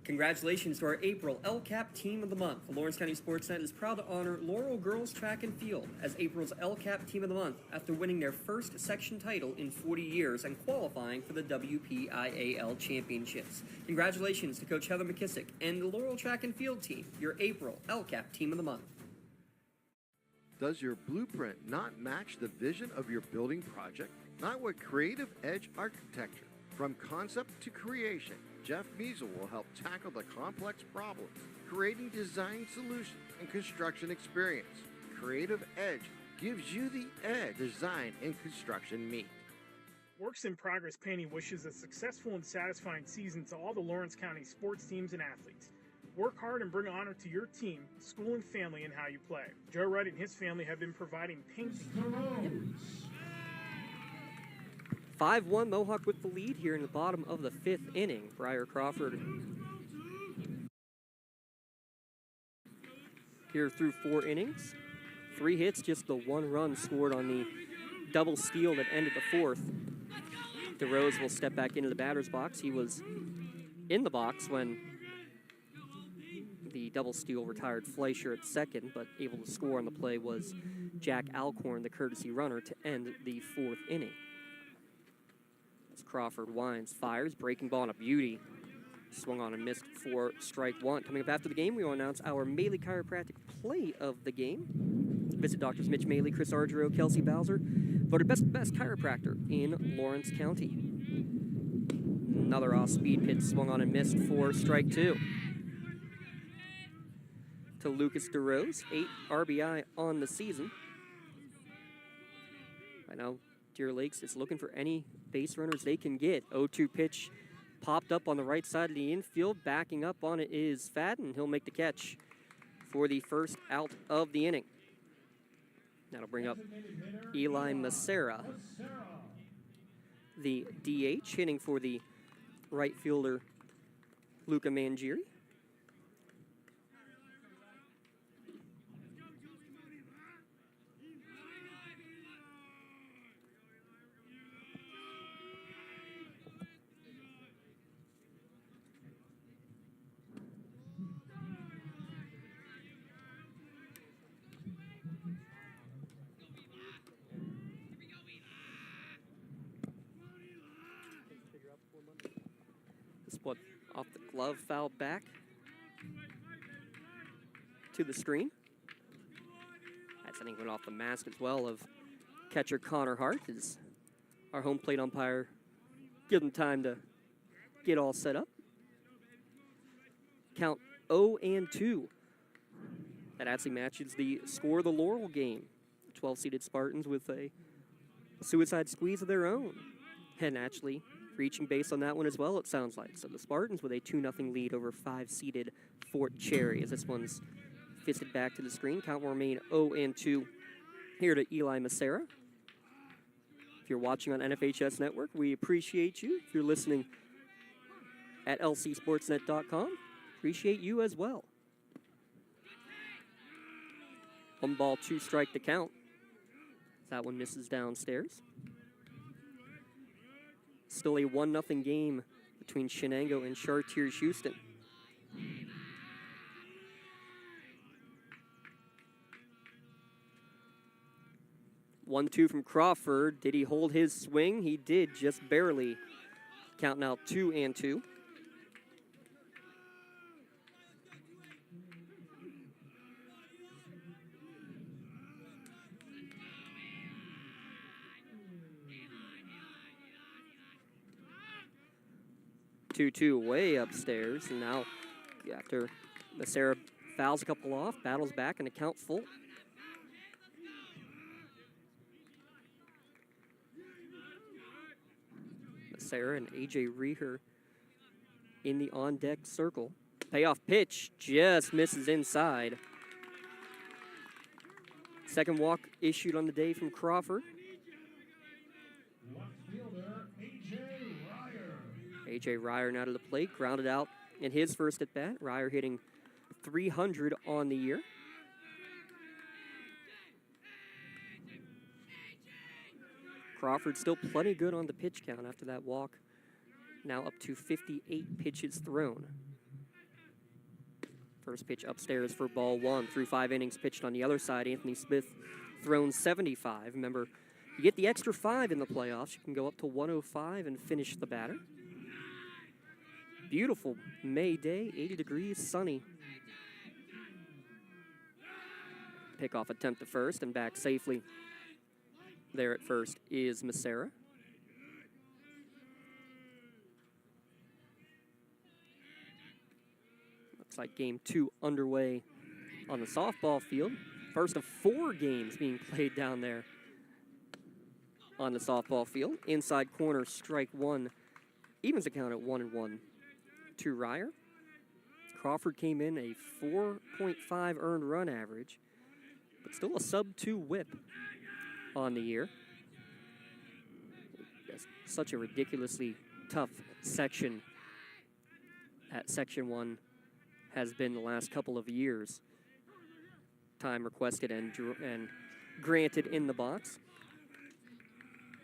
Speaker 3: Congratulations to our April LCAP Team of the Month. The Lawrence County SportsNet is proud to honor Laurel Girls Track and Field as April's LCAP Team of the Month after winning their first section title in 40 years and qualifying for the WPIAL Championships. Congratulations to Coach Heather McKissick and the Laurel Track and Field team, your April LCAP Team of the Month.
Speaker 7: Does your blueprint not match the vision of your building project? Not with Creative Edge Architecture. From concept to creation, Jeff Measel will help tackle the complex problems, creating design solutions and construction experience. Creative Edge gives you the edge design and construction meet.
Speaker 6: Works in Progress Painting wishes a successful and satisfying season to all the Lawrence County sports teams and athletes. Work hard and bring honor to your team, school, and family in how you play. Joe Wright and his family have been providing painting.
Speaker 3: 5-1 Mohawk with the lead here in the bottom of the 5th inning. Briar Crawford here through 4 innings. 3 hits, just the 1 run scored on the double steal that ended the 4th. DeRose will step back into the batter's box. He was in the box when the double steal retired Fleischer at second, but able to score on the play was Jack Alcorn, the courtesy runner, to end the 4th inning. As Crawford winds, fires, breaking ball and a beauty. Swung on and missed for strike one. Coming up after the game, we will announce our Maley Chiropractic play of the game. Visit Doctors Mitch Maley, Chris Argero, Kelsey Bowser, voted best chiropractor in Lawrence County. Another off-speed pitch swung on and missed for strike two. To Lucas DeRose, 8 RBI on the season. Right now, Deer Lakes is looking for any base runners they can get. 0-2 pitch popped up on the right side of the infield. Backing up on it is Fadden. He'll make the catch for the first out of the inning. That'll bring up Eli Macera, the DH, hitting for the right fielder Luca Mangieri. Split off the glove, foul back to the screen. That's, I think, went off the mask as well of catcher Connor Hart, as our home plate umpire give him time to get all set up. Count 0-2. That actually matches the score of the Laurel game. 12-seeded Spartans with a suicide squeeze of their own. And actually reaching base on that one as well, it sounds like. So the Spartans with a 2-0 lead over 5-seeded Fort Cherry, as this one's fisted back to the screen. Count will remain 0-2 here to Eli Macera. If you're watching on NFHS Network, we appreciate you. If you're listening at lcsportsnet.com, appreciate you as well. 1 ball, 2 strike to count. That one misses downstairs. Still a 1-0 game between Shenango and Chartiers Houston. One, 2 from Crawford. Did he hold his swing? He did, just barely. Count now 2-2. Two way upstairs, and now after Macera fouls a couple off, battles back, and a count full. Macera and A.J. Reher in the on-deck circle. Payoff pitch just misses inside. Second walk issued on the day from Crawford. A.J. Ryer now to the plate, grounded out in his first at-bat. Ryer hitting .300 on the year. Crawford still plenty good on the pitch count after that walk. Now up to 58 pitches thrown. First pitch upstairs for ball 1 through 5 innings pitched on the other side. Anthony Smith thrown 75. Remember, you get the extra 5 in the playoffs. You can go up to 105 and finish the batter. Beautiful May day, 80 degrees, sunny. Pickoff attempt to first and back safely. There at first is Macera. Looks like game 2 underway on the softball field. First of 4 games being played down there on the softball field. Inside corner, strike 1. Evens the count at 1-1. To Ryer. Crawford came in a 4.5 earned run average, but still a sub-2 whip on the year. That's such a ridiculously tough section at Section 1 has been the last couple of years. Time requested and granted in the box.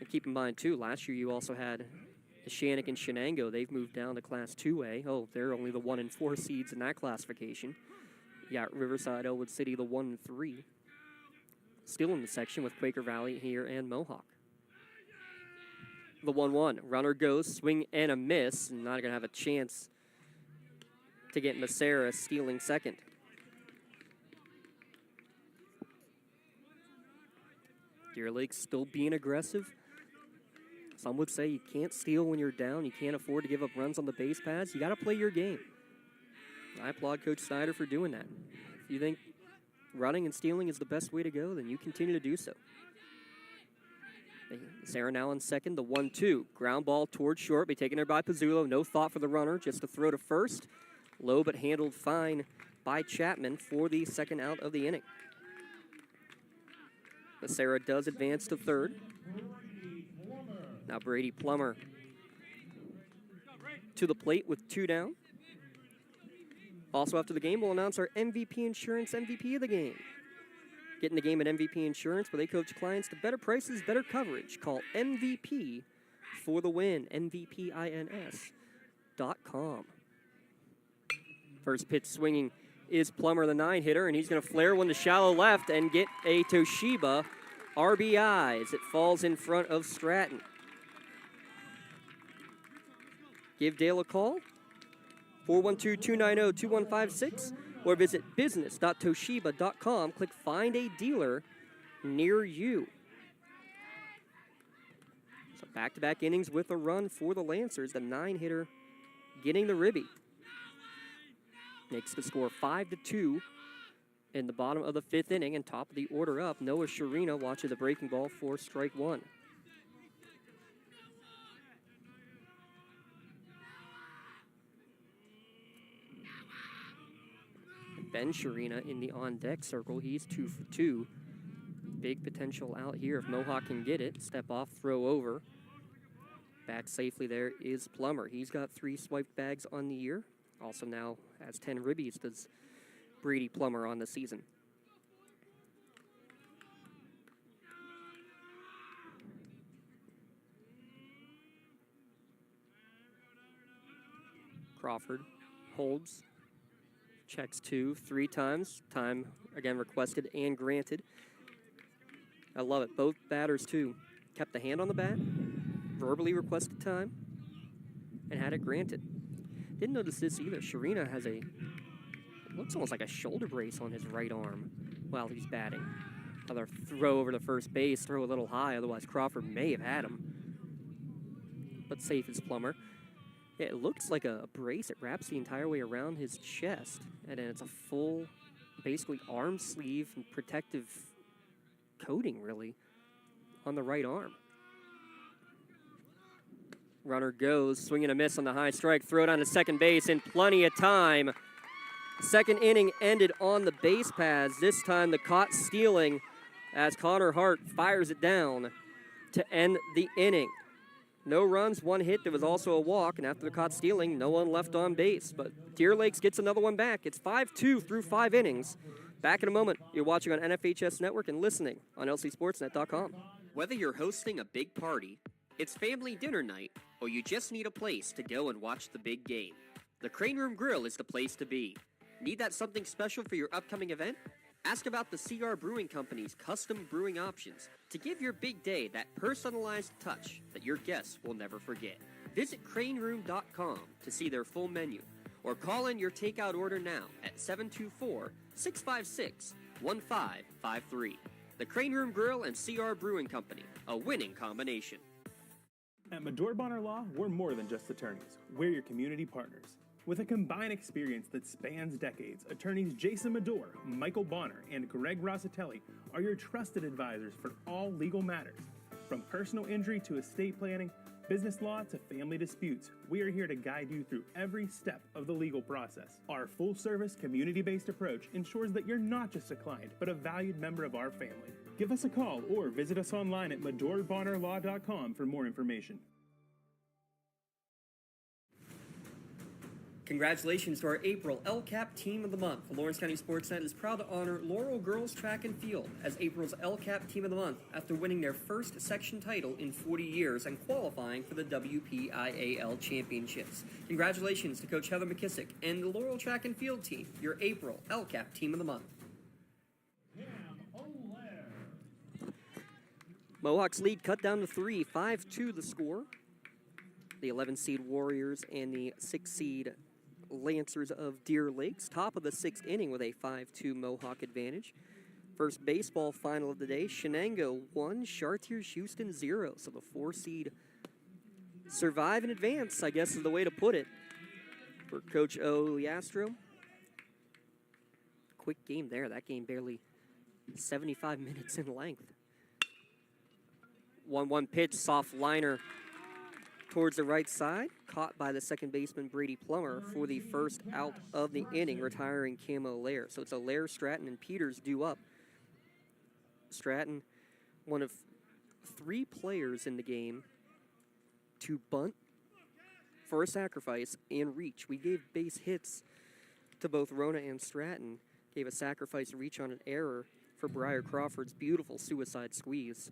Speaker 3: And keep in mind, too, last year you also had Shannick and Shenango, they've moved down to Class 2A. Oh, they're only the 1 and 4 seeds in that classification. You got Riverside, Elwood City, the 1 and 3. Still in the section with Quaker Valley here and Mohawk. The 1-1. Runner goes, swing and a miss. Not going to have a chance to get Massera stealing second. Deer Lake still being aggressive. Some would say you can't steal when you're down. You can't afford to give up runs on the base paths. You got to play your game. I applaud Coach Snyder for doing that. If you think running and stealing is the best way to go, then you continue to do so. Sarah now on second, the 1-2. Ground ball towards short, be taken there by Pizzulo. No thought for the runner, just a throw to first. Low but handled fine by Chapman for the second out of the inning. Sarah does advance to third. Now Brady Plummer to the plate with 2 down. Also after the game, we'll announce our MVP Insurance MVP of the game. Get in the game at MVP Insurance, where they coach clients to better prices, better coverage. Call MVP for the win, MVPINS.com. First pitch swinging is Plummer, the 9-hitter, and he's going to flare one to shallow left and get a Toshiba RBI as it falls in front of Stratton. Give Dale a call, 412-290-2156, or visit business.toshiba.com. Click Find a Dealer near you. So back-to-back innings with a run for the Lancers. The 9-hitter getting the ribby. Makes the score 5-2 in the bottom of the 5th inning, and top of the order up, Noah Sharina watches the breaking ball for strike 1. Ben Sharina in the on-deck circle. He's 2 for 2. Big potential out here if Mohawk can get it. Step off, throw over. Back safely there is Plummer. He's got 3 swiped bags on the year. Also now has 10 ribbies does Brady Plummer on the season. Crawford holds. Checks 2, 3 times. Time again requested and granted. I love it. Both batters too kept the hand on the bat, verbally requested time, and had it granted. Didn't notice this either. Sharina has looks almost like a shoulder brace on his right arm while he's batting. Another throw over to first base, throw a little high, otherwise Crawford may have had him. But safe is Plummer. Yeah, it looks like a brace. It wraps the entire way around his chest, and then it's a full, basically arm sleeve and protective coating, really, on the right arm. Runner goes, swing and a miss on the high strike, throw down to second base in plenty of time. Second inning ended on the base paths. This time the caught stealing as Connor Hart fires it down to end the inning. No runs, 1 hit. There was also a walk, and after the caught stealing, no one left on base. But Deer Lakes gets another one back. It's 5-2 through 5 innings. Back in a moment. You're watching on NFHS Network and listening on LCSportsNet.com.
Speaker 14: Whether you're hosting a big party, it's family dinner night, or you just need a place to go and watch the big game, the Crane Room Grill is the place to be. Need that something special for your upcoming event? Ask about the CR Brewing Company's custom brewing options to give your big day that personalized touch that your guests will never forget. Visit craneroom.com to see their full menu, or call in your takeout order now at 724-656-1553. The Crane Room Grill and CR Brewing Company, a winning combination.
Speaker 10: At Medore Bonner Law, we're more than just attorneys. We're your community partners. With a combined experience that spans decades, attorneys Jason Medore, Michael Bonner, and Greg Rossitelli are your trusted advisors for all legal matters. From personal injury to estate planning, business law to family disputes, we are here to guide you through every step of the legal process. Our full-service, community-based approach ensures that you're not just a client, but a valued member of our family. Give us a call or visit us online at MedoreBonnerLaw.com for more information.
Speaker 3: Congratulations to our April LCAP Team of the Month. The Lawrence County SportsNet is proud to honor Laurel Girls Track and Field as April's LCAP Team of the Month after winning their first section title in 40 years and qualifying for the WPIAL Championships. Congratulations to Coach Heather McKissick and the Laurel Track and Field team, your April LCAP Team of the Month. Mohawks lead cut down to 3, 5-2 the score. The 11-seed Warriors and the 6-seed Lancers of Deer Lakes, top of the 6th inning with a 5-2 Mohawk advantage. First baseball final of the day, Shenango 1, Chartiers Houston 0. So the 4-seed survive and advance, I guess is the way to put it, for Coach O. Liastro. Quick game there. That game barely 75 minutes in length. 1-1 pitch, soft liner towards the right side, caught by the second baseman Brady Plummer for the first out of the inning, retiring Camo Lair. So it's Allaire, Stratton, and Peters due up. Stratton, one of 3 players in the game to bunt for a sacrifice and reach. We gave base hits to both Rona and Stratton, gave a sacrifice reach on an error for Briar Crawford's beautiful suicide squeeze.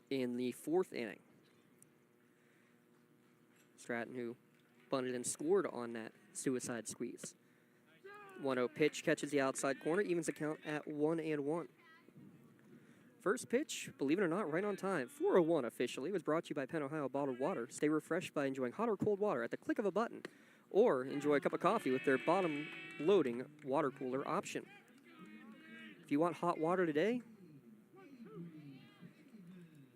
Speaker 3: In the 4th inning, Stratton, who bunted and scored on that suicide squeeze. 1-0 pitch, catches the outside corner, evens the count at 1-1. First pitch, believe it or not, right on time. 4:01 officially. Was brought to you by Penn Ohio Bottled Water. Stay refreshed by enjoying hot or cold water at the click of a button, or enjoy a cup of coffee with their bottom-loading water cooler option. If you want hot water today,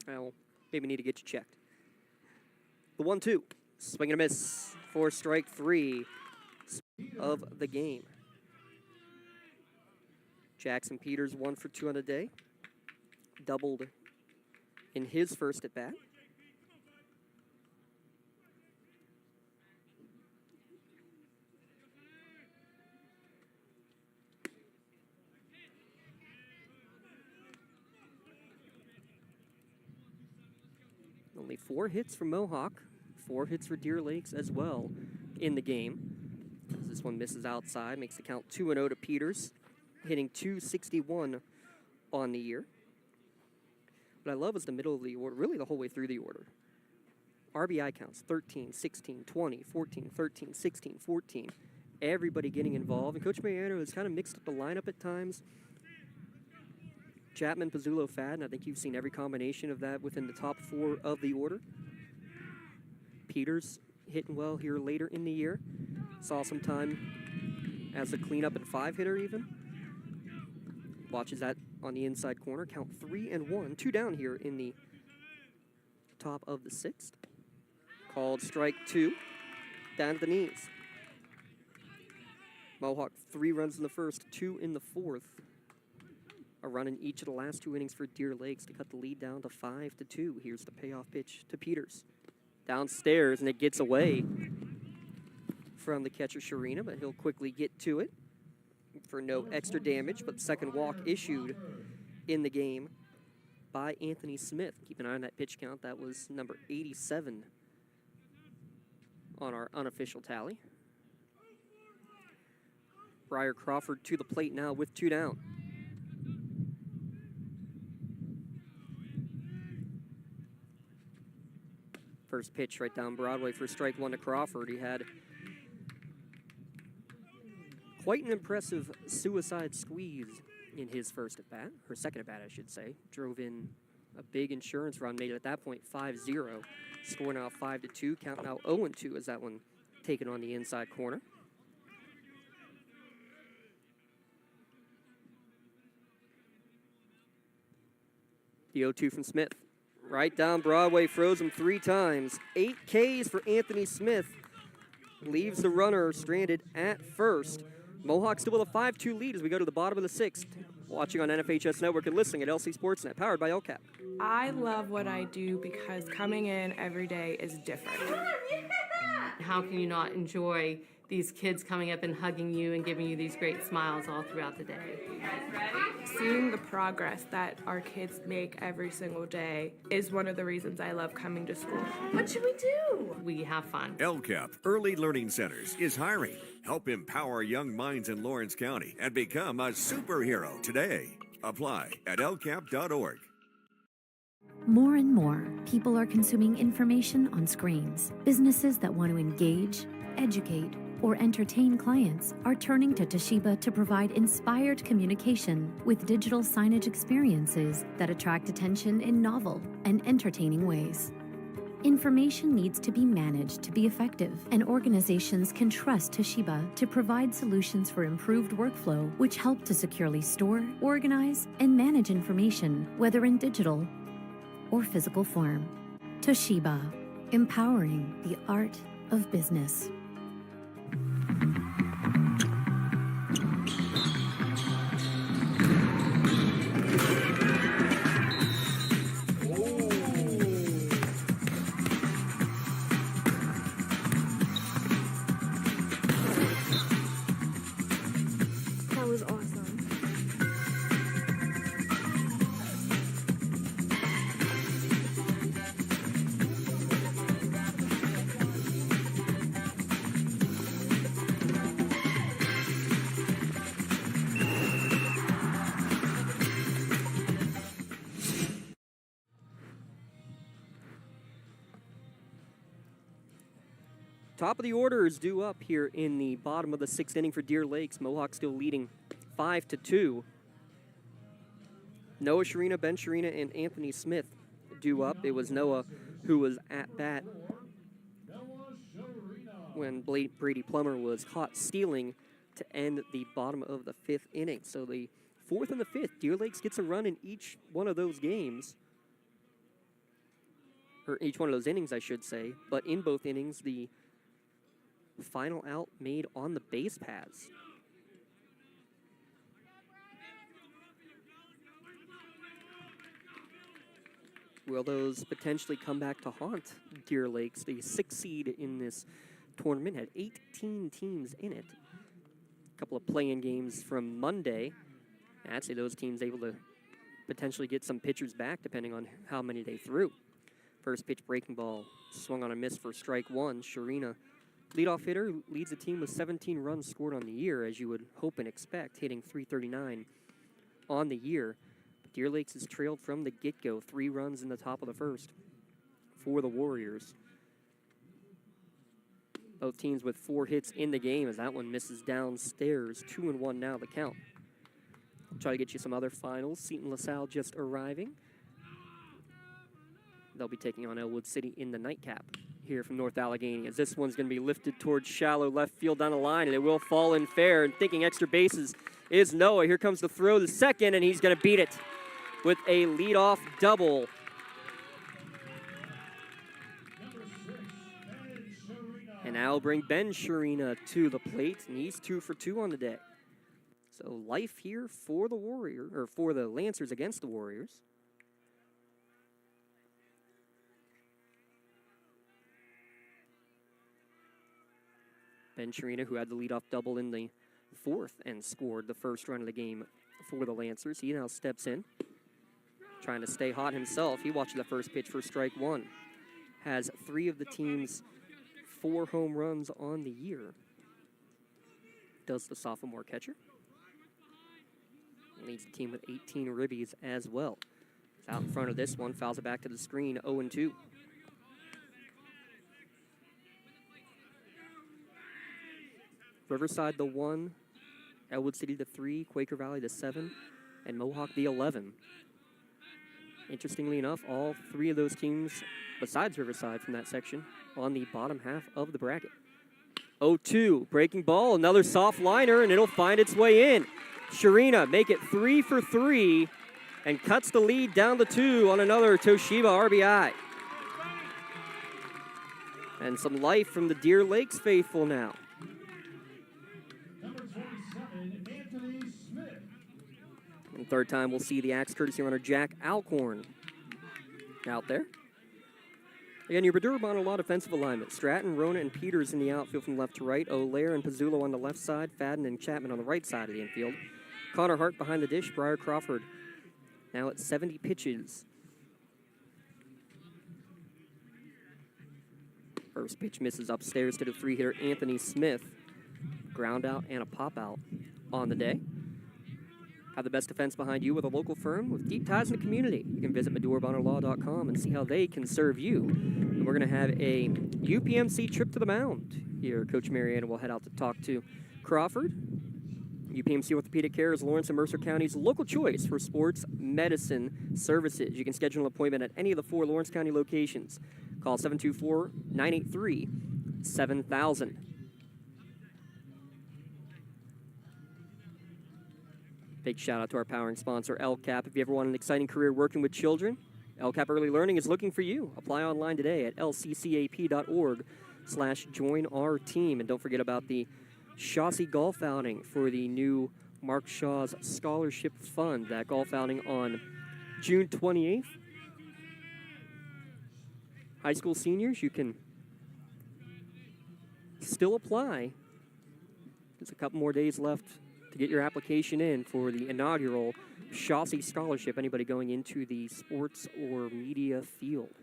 Speaker 3: well, maybe need to get you checked. The 1-2, swing and a miss for strike 3 of the game. Jackson Peters 1 for 2 on the day. Doubled in his first at bat. Only 4 hits for Mohawk, 4 hits for Deer Lakes as well in the game. As this one misses outside, makes the count 2-0 to Peters, hitting .261 on the year. What I love is the middle of the order, really the whole way through the order. RBI counts 13, 16, 20, 14, 13, 16, 14. Everybody getting involved. And Coach Mariano has kind of mixed up the lineup at times. Chapman, Pizzulo, Fadden, I think you've seen every combination of that within the top 4 of the order. Peters hitting well here later in the year. Saw some time as a cleanup and 5-hitter even. Watches that on the inside corner. Count 3-1. 2 down here in the top of the 6th. Called strike 2. Down to the knees. Mohawk 3 runs in the first, 2 in the 4th. A run in each of the last 2 innings for Deer Lakes to cut the lead down to 5-2. Here's the payoff pitch to Peters. Downstairs, and it gets away from the catcher, Sharina, but he'll quickly get to it for no extra damage, but second walk issued in the game by Anthony Smith. Keep an eye on that pitch count. That was number 87 on our unofficial tally. Briar Crawford to the plate now with 2 down. First pitch right down Broadway for strike 1 to Crawford. He had quite an impressive suicide squeeze in his first at bat, or second at bat, I should say. Drove in a big insurance run, made it at that point 5-0. Score now 5-2, count now 0-2 as that one taken on the inside corner. The 0-2 from Smith. Right down Broadway, froze him 3 times. 8 Ks for Anthony Smith. Leaves the runner stranded at first. Mohawk still with a 5-2 lead as we go to the bottom of the 6th. Watching on NFHS Network and listening at LC SportsNet, powered by LCAP.
Speaker 15: I love what I do because coming in every day is different.
Speaker 16: How can you not enjoy these kids coming up and hugging you and giving you these great smiles all throughout the day.
Speaker 15: Seeing the progress that our kids make every single day is one of the reasons I love coming to school.
Speaker 16: What should we do? We have fun.
Speaker 17: LCAP Early Learning Centers is hiring. Help empower young minds in Lawrence County and become a superhero today. Apply at lcap.org.
Speaker 5: More and more, people are consuming information on screens. Businesses that want to engage, educate, or entertain clients are turning to Toshiba to provide inspired communication with digital signage experiences that attract attention in novel and entertaining ways. Information needs to be managed to be effective, and organizations can trust Toshiba to provide solutions for improved workflow, which help to securely store, organize, and manage information, whether in digital or physical form. Toshiba, empowering the art of business.
Speaker 15: That was awesome.
Speaker 3: Top of the order is due up here in the bottom of the 6th inning for Deer Lakes. Mohawk still leading 5-2. Noah Sharina, Ben Sharina, and Anthony Smith due up. It was Noah who was at bat when Brady Plummer was caught stealing to end the bottom of the 5th inning. So the 4th and the 5th, Deer Lakes gets a run in each one of those games. Or each one of those innings, I should say. But in both innings, the final out made on the base paths. Will those potentially come back to haunt Deer Lakes? The 6th seed in this tournament had 18 teams in it. A couple of play-in games from Monday. I'd say those teams able to potentially get some pitchers back depending on how many they threw. First pitch breaking ball swung on a miss for strike one. Sharina, leadoff hitter, leads the team with 17 runs scored on the year, as you would hope and expect, hitting .339 on the year. Deer Lakes has trailed from the get-go, 3 runs in the top of the first for the Warriors. Both teams with 4 hits in the game as that one misses downstairs. 2-1 now the count. Try to get you some other finals. Seton LaSalle just arriving. They'll be taking on Elwood City in the nightcap here from North Allegheny, as this one's going to be lifted towards shallow left field down the line, and it will fall in fair. And thinking extra bases is Noah. Here comes the throw to second, and he's going to beat it with a leadoff double. And now bring Ben Sharina to the plate, and he's 2 for 2 on the day. So life here for the Warrior, or for the Lancers against the Warriors. Ben Sharina, who had the leadoff double in the 4th and scored the first run of the game for the Lancers. He now steps in, trying to stay hot himself. He watched the first pitch for strike one. Has 3 of the team's 4 home runs on the year. Does the sophomore catcher. Leads the team with 18 ribbies as well. He's out in front of this one, fouls it back to the screen, 0-2. Riverside the 1, Elwood City the 3, Quaker Valley the 7, and Mohawk the 11. Interestingly enough, all 3 of those teams, besides Riverside from that section, on the bottom half of the bracket. 0-2, breaking ball, another soft liner, and it'll find its way in. Sharina make it 3 for 3 and cuts the lead down to 2 on another Toshiba RBI. And some life from the Deer Lakes faithful now. And third time we'll see the Axe courtesy runner Jack Alcorn out there. Again, your Badura Law defensive alignment. Stratton, Rona, and Peters in the outfield from left to right. O'Lear and Pizzulo on the left side. Fadden and Chapman on the right side of the infield. Connor Hart behind the dish. Briar Crawford now at 70 pitches. First pitch misses upstairs to the three-hitter Anthony Smith. Ground out and a pop out on the day. Have the best defense behind you with a local firm with deep ties in the community. You can visit MaduraBonnerLaw.com and see how they can serve you. And we're going to have a UPMC trip to the mound. Here, Coach Mariana will head out to talk to Crawford. UPMC Orthopedic Care is Lawrence and Mercer County's local choice for sports medicine services. You can schedule an appointment at any of the 4 Lawrence County locations. Call 724-983-7000. Big shout out to our powering sponsor, LCAP. If you ever want an exciting career working with children, LCAP Early Learning is looking for you. Apply online today at lccap.org/join our team. And don't forget about the Chauncey Golf Outing for the new Mark Shaw's Scholarship Fund. That golf outing on June 28th. High school seniors, you can still apply. There's a couple more days left to get your application in for the inaugural Chauncey Scholarship. Anybody going into the sports or media field.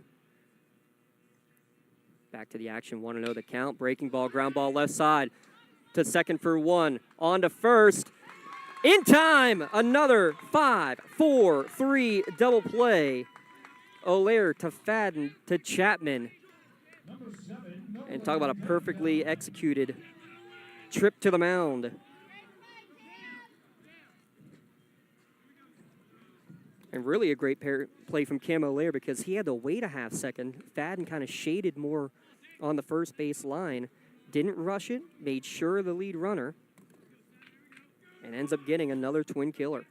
Speaker 3: Back to the action, 1-0 the count. Breaking ball, ground ball left side to second for 1. On to first. In time! Another 5-4-3 double play. O'Lear to Fadden to Chapman. And talk about a perfectly executed trip to the mound. And really a great play from Cam O'Lear because he had to wait a half second. Fadden kind of shaded more on the first base line. Didn't rush it, made sure of the lead runner, and ends up getting another twin killer.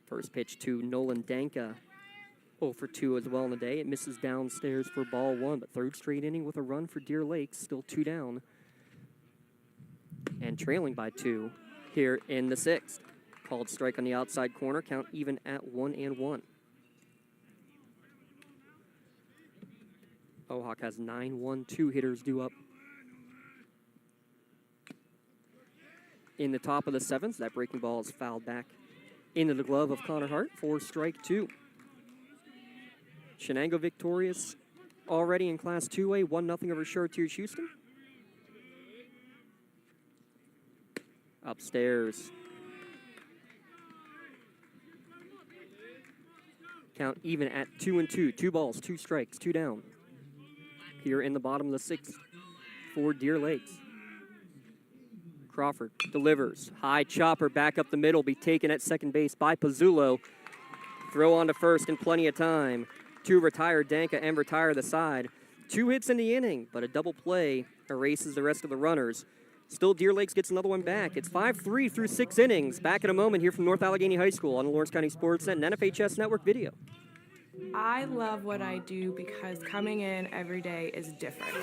Speaker 3: First pitch to Nolan Danka. 0 for 2 as well in the day. It misses downstairs for ball 1, but third straight inning with a run for Deer Lakes, still 2 down. And trailing by 2 here in the 6th. Called strike on the outside corner, count even at 1-1. Mohawk has 9-1-2 hitters due up in the top of the 7th. That breaking ball is fouled back into the glove of Connor Hart for strike 2. Shenango victorious already in Class 2A, 1-0 over Chartiers Houston. Upstairs. Count even at 2-2. 2 balls, 2 strikes, 2 down. Here in the bottom of the 6th for Deer Lakes. Crawford delivers. High chopper back up the middle, be taken at second base by Pizzulo. Throw on to first in plenty of time to retire Danka and retire the side. 2 hits in the inning, but a double play erases the rest of the runners. Still, Deer Lakes gets another one back. It's 5-3 through 6 innings. Back in a moment here from North Allegheny High School on the Lawrence County SportsNet and NFHS Network Video.
Speaker 15: I love what I do because coming in every day is different.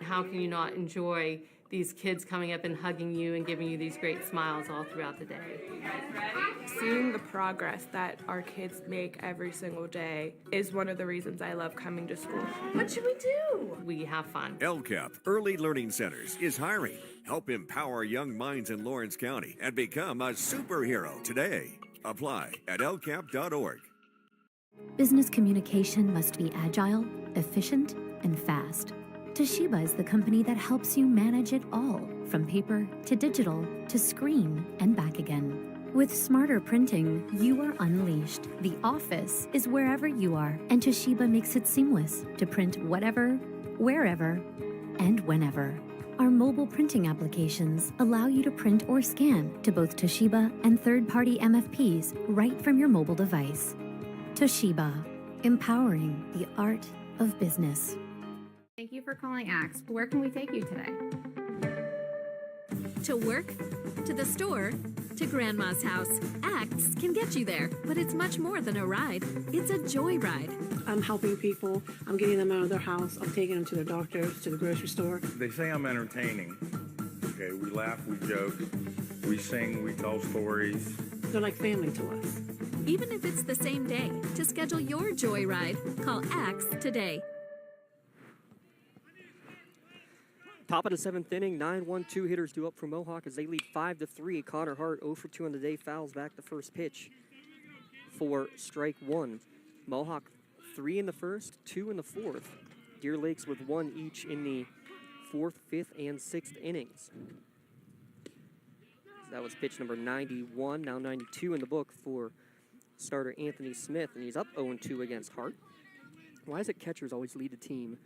Speaker 16: How can you not enjoy these kids coming up and hugging you and giving you these great smiles all throughout the day?
Speaker 15: Seeing the progress that our kids make every single day is one of the reasons I love coming to school.
Speaker 16: What should we do? We have fun.
Speaker 17: LCAP Early Learning Centers is hiring. Help empower young minds in Lawrence County and become a superhero today. Apply at lcap.org.
Speaker 5: Business communication must be agile, efficient, and fast. Toshiba is the company that helps you manage it all, from paper to digital to screen and back again. With smarter printing, you are unleashed. The office is wherever you are, and Toshiba makes it seamless to print whatever, wherever, and whenever. Our mobile printing applications allow you to print or scan to both Toshiba and third-party MFPs right from your mobile device. Toshiba, empowering the art of business.
Speaker 18: Thank you for calling Axe. Where can we take you today?
Speaker 19: To work, to the store, to Grandma's house. Acts can get you there, but it's much more than a ride. It's a joyride.
Speaker 20: I'm helping people. I'm getting them out of their house. I'm taking them to their doctors, to the grocery store.
Speaker 21: They say I'm entertaining. Okay, we laugh, we joke, we sing, we tell stories.
Speaker 20: They're like family to us.
Speaker 19: Even if it's the same day, to schedule your joyride, call Axe today.
Speaker 3: Top of the 7th inning, 9-1-2 hitters due up for Mohawk as they lead 5-3. Connor Hart 0 for 2 on the day, fouls back the first pitch for strike one. Mohawk 3 in the first, 2 in the fourth. Deer Lakes with 1 each in the 4th, 5th, and 6th innings. That was pitch number 91, now 92 in the book for starter Anthony Smith, and he's up 0-2 against Hart. Why is it catchers always lead the team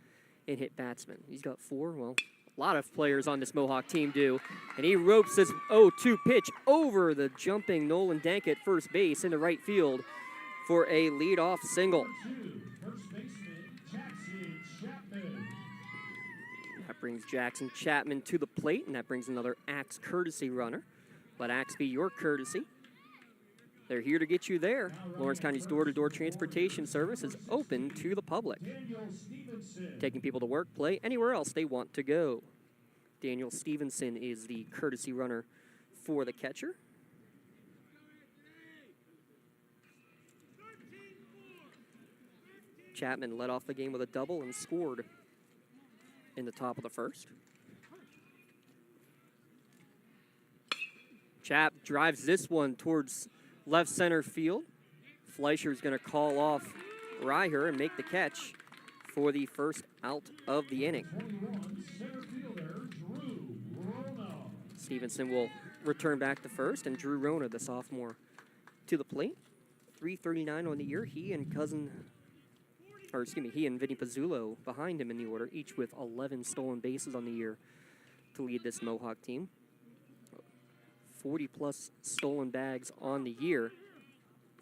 Speaker 3: in hit batsmen? He's got 4, well, a lot of players on this Mohawk team do. And he ropes this 0-2 pitch over the jumping Nolan Dank at first base into right field for a leadoff single. That brings Jackson Chapman to the plate, and that brings another Axe courtesy runner. Let Axe be your courtesy. They're here to get you there. Lawrence County's door-to-door transportation service is open to the public, taking people to work, play, anywhere else they want to go. Daniel Stevenson is the courtesy runner for the catcher. Chapman led off the game with a double and scored in the top of the first. Chap drives this one towards left center field. Fleischer's going to call off Reiher and make the catch for the first out of the inning. Stevenson will return back to first, and Drew Rona, the sophomore, to the plate. 339 on the year. He and Vinny Pizzulo behind him in the order, each with 11 stolen bases on the year to lead this Mohawk team. 40-plus stolen bags on the year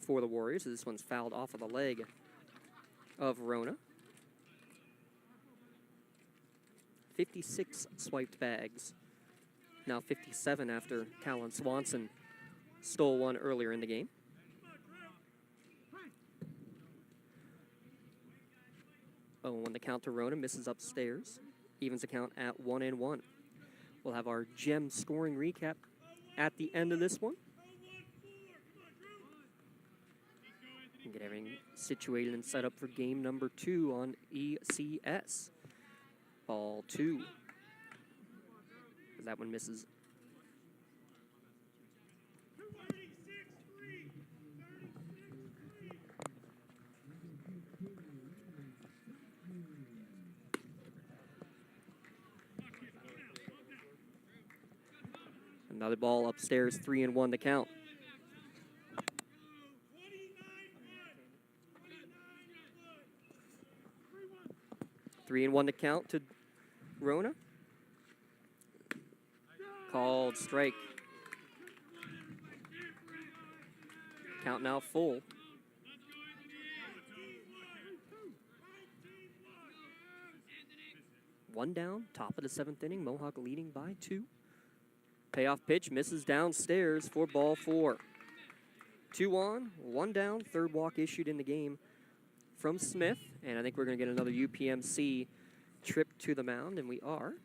Speaker 3: for the Warriors. This one's fouled off of the leg of Rona. 56 swiped bags. Now 57 after Callan Swanson stole one earlier in the game. Oh, when the count to Rona misses upstairs. Evens the count at 1-1. We'll have our gem scoring recap at the end of this one. And get everything situated and set up for game number 2 on ECS. Ball 2. That one misses. Another ball upstairs, 3-1 the count. Three and one to count to Rona. Called strike. Count now full. One down, top of the 7th inning. Mohawk leading by 2. Payoff pitch misses downstairs for ball 4. 2 on, 1 down, third walk issued in the game from Smith. And I think we're going to get another UPMC trip to the mound, and we are.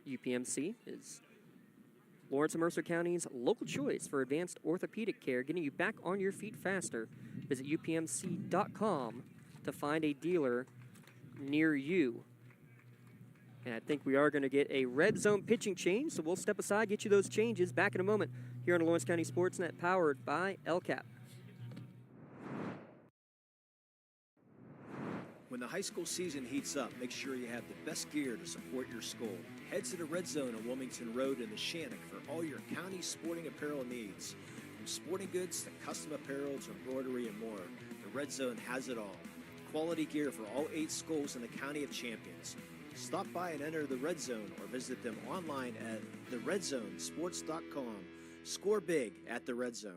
Speaker 3: UPMC is Lawrence and Mercer County's local choice for advanced orthopedic care, getting you back on your feet faster. Visit upmc.com to find a dealer near you. And I think we are going to get a red zone pitching change, so we'll step aside, get you those changes back in a moment here on the Lawrence County SportsNet, powered by LCAP.
Speaker 1: When the high school season heats up, make sure you have the best gear to support your school. Head to the Red Zone on Wilmington Road in the Shannock for all your county sporting apparel needs. From sporting goods to custom apparel to embroidery and more, the Red Zone has it all. Quality gear for all 8 schools in the County of Champions. Stop by and enter the Red Zone or visit them online at theredzonesports.com. Score big at the Red Zone.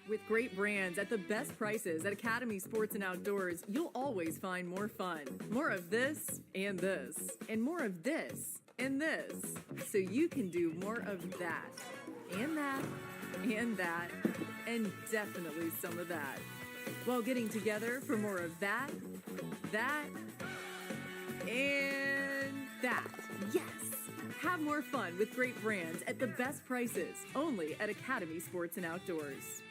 Speaker 2: With great brands at the best prices at Academy Sports and Outdoors, you'll always find more fun. More of this, and more of this, and this. So you can do more of that, and that, and that, and definitely some of that. While getting together for more of that, and that. Yes! Have more fun with great brands at the best prices, only at Academy Sports and Outdoors.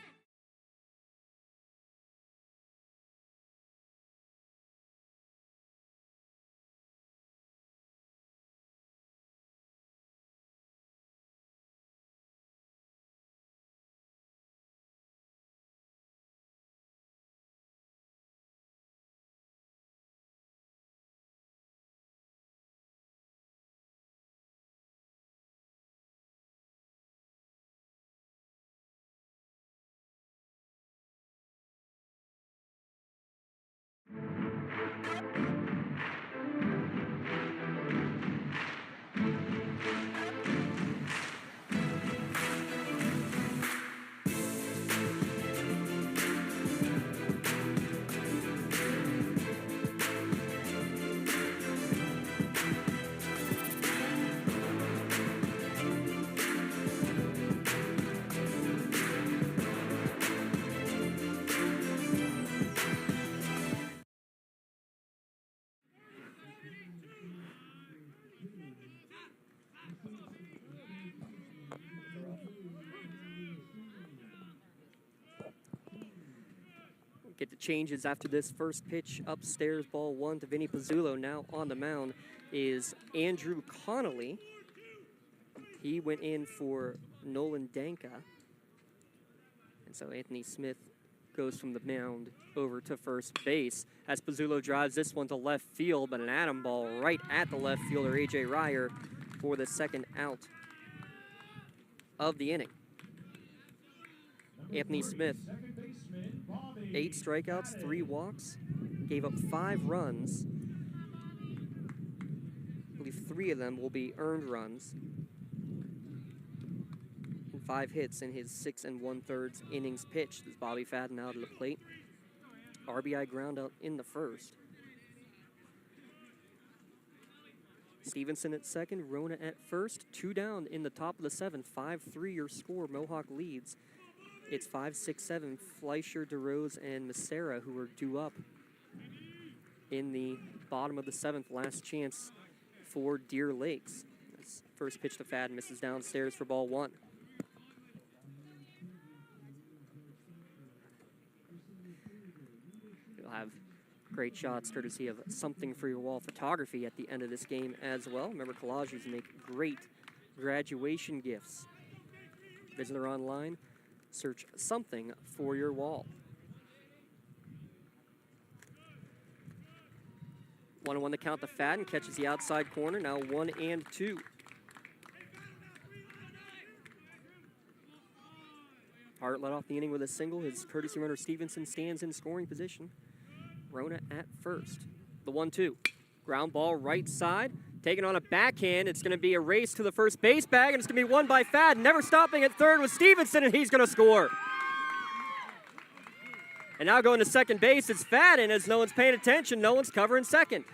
Speaker 3: Get the changes after this first pitch upstairs. Ball 1 to Vinny Pizzulo. Now on the mound is Andrew Connolly. He went in for Nolan Danka. And so Anthony Smith goes from the mound over to first base as Pizzulo drives this one to left field, but an atom ball right at the left fielder, A.J. Ryer, for the second out of the inning. Anthony Smith, 8 strikeouts, 3 walks, gave up 5 runs. I believe 3 of them will be earned runs. And 5 hits in his 6 1/3 innings pitched. As Bobby Fadden out of the plate. RBI ground out in the first. Stevenson at second, Rona at first. 2 down in the top of the 7th. 5-3 your score. Mohawk leads. It's 5, 6, 7, Fleischer, DeRose, and Macera who are due up in the bottom of the 7th. Last chance for Deer Lakes. This first pitch to Fadden misses downstairs for ball 1. You'll have great shots courtesy of Something for Your Wall photography at the end of this game as well. Remember, collages make great graduation gifts. Visitor online. Search Something for Your Wall. 1-1 the count to Fadden, catches the outside corner, now 1-2. Hart led off the inning with a single. His courtesy runner Stevenson stands in scoring position. Rona at first. The 1-2. Ground ball right side. Taking on a backhand, it's going to be a race to the first base bag, and it's going to be won by Fadden. Never stopping at third with Stevenson, and he's going to score. And now going to second base, it's Fadden. As no one's paying attention, no one's covering second.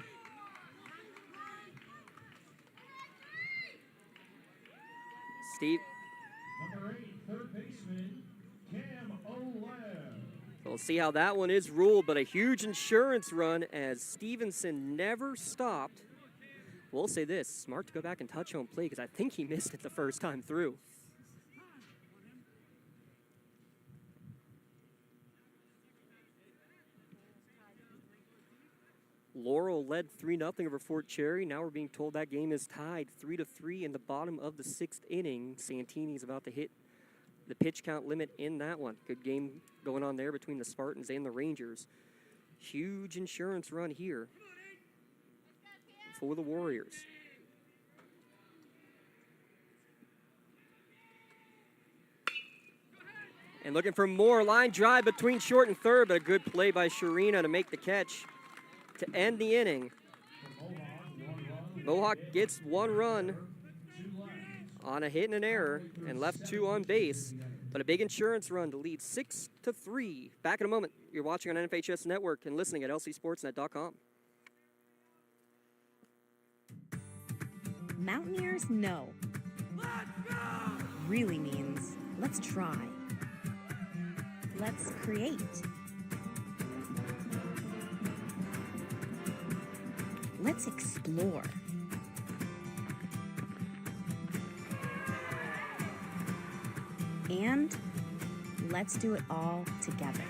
Speaker 8: Number 8, third baseman, Cam O'Leary.
Speaker 3: We'll see how that one is ruled, but a huge insurance run as Stevenson never stopped. We'll say this, smart to go back and touch home plate because I think he missed it the first time through. Laurel led 3-0 over Fort Cherry. Now we're being told that game is tied 3-3 in the bottom of the 6th inning. Santini's about to hit the pitch count limit in that one. Good game going on there between the Spartans and the Rangers. Huge insurance run here for the Warriors. And looking for more. Line drive between short and third, but a good play by Sharina to make the catch to end the inning. Mohawk gets 1 run on a hit and an error and left 2 on base. but a big insurance run to lead 6-3. Back in a moment. You're watching on NFHS Network and listening at lcsportsnet.com.
Speaker 4: Mountaineers know. Really means let's try. Let's create. Let's explore. And let's do it all together.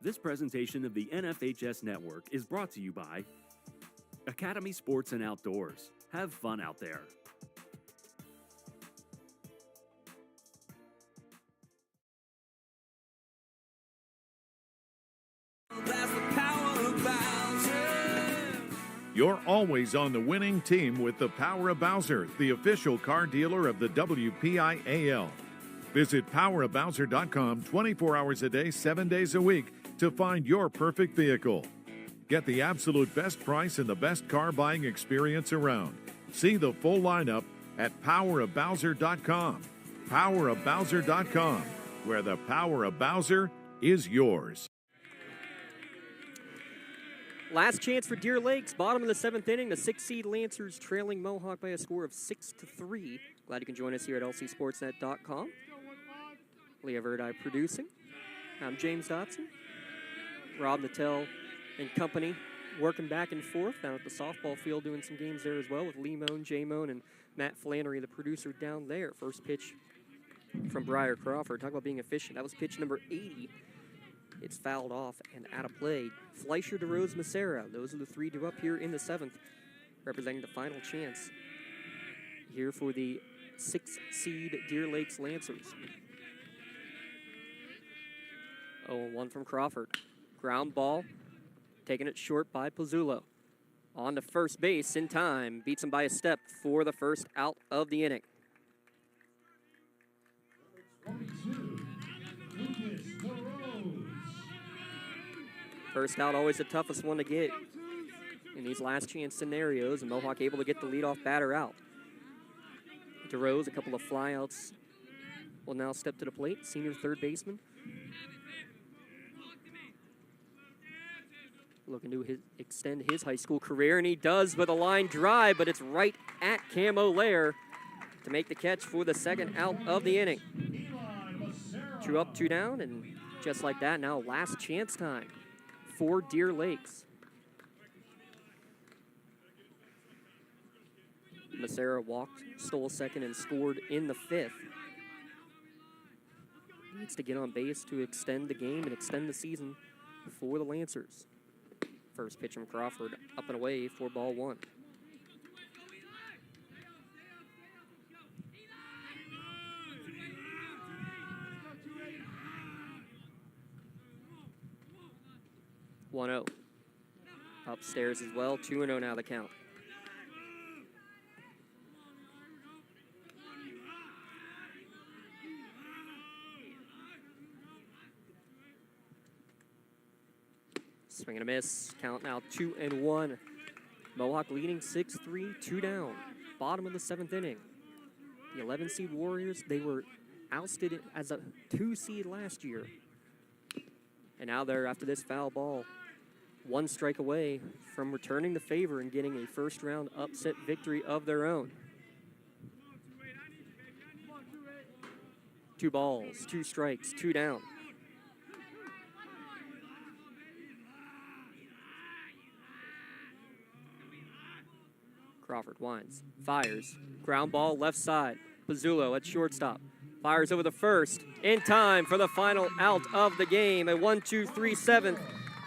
Speaker 22: This presentation of the NFHS Network is brought to you by Academy Sports and Outdoors. Have fun out there.
Speaker 8: You're always on the winning team with the Power of Bowser, the official car dealer of the WPIAL. Visit powerofbowser.com 24 hours a day, 7 days a week to find your perfect vehicle. Get the absolute best price and the best car buying experience around. See the full lineup at powerofbowser.com. Powerofbowser.com, where the power of Bowser is yours.
Speaker 3: Last chance for Deer Lakes, bottom of the 7th inning. The 6-seed Lancers trailing Mohawk by a score of 6-3. Glad you can join us here at lcsportsnet.com. Leah Verdi producing. I'm James Dotson. Rob Nattell and company working back and forth down at the softball field, doing some games there as well with Lee Moan, Jay Moan, and Matt Flannery, the producer down there. First pitch from Briar Crawford. Talk about being efficient. That was pitch number 80. It's fouled off and out of play. Fleischer, DeRose, Macera. Those are the three due up here in the 7th, representing the final chance here for the 6-seed Deer Lakes Lancers. 0-1 from Crawford. Ground ball, taking it short by Pizzullo. On to first base in time. Beats him by a step for the first out of the inning. First out, always the toughest one to get in these last chance scenarios, and Mohawk able to get the leadoff batter out. DeRose, a couple of flyouts, will now step to the plate. Senior third baseman. Looking to extend his high school career, and he does with a line drive, but it's right at Cam O'Lair to make the catch for the second out of the inning. 2 up, 2 down, and just like that, now last chance time for Deer Lakes. Macera walked, stole a second, and scored in the 5th. Needs to get on base to extend the game and extend the season for the Lancers. First pitch from Crawford, up and away for ball 1. (1-0). Upstairs as well, 2-0 now the count. Swing and a miss. Count now 2-1. Mohawk leading 6-3, 2 down. Bottom of the 7th inning. The 11-seed Warriors, they were ousted as a 2-seed last year. And now they're, after this foul ball, 1 strike away from returning the favor and getting a first-round upset victory of their own. 2 balls, 2 strikes, 2 down. Crawford winds, fires, ground ball left side. Pizzullo at shortstop. Fires over the first, in time for the final out of the game. A 1-2-3 7th.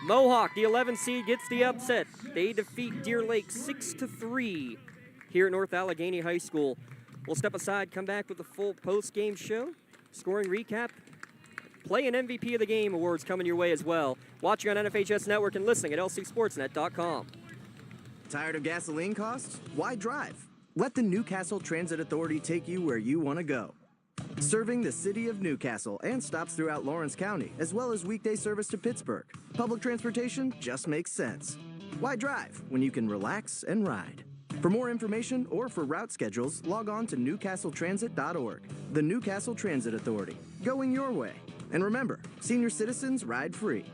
Speaker 3: Mohawk, the 11 seed, gets the upset. They defeat Deer Lake 6-3 here at North Allegheny High School. We'll step aside, come back with the full post-game show, scoring recap, play and MVP of the game awards coming your way as well. Watching on NFHS Network and listening at lcsportsnet.com.
Speaker 23: Tired of gasoline costs? Why drive? Let the Newcastle Transit Authority take you where you want to go. Serving the city of Newcastle and stops throughout Lawrence County, as well as weekday service to Pittsburgh. Public transportation just makes sense. Why drive when you can relax and ride? For more information or for route schedules, log on to newcastletransit.org. The Newcastle Transit Authority, going your way. And remember, senior citizens ride free.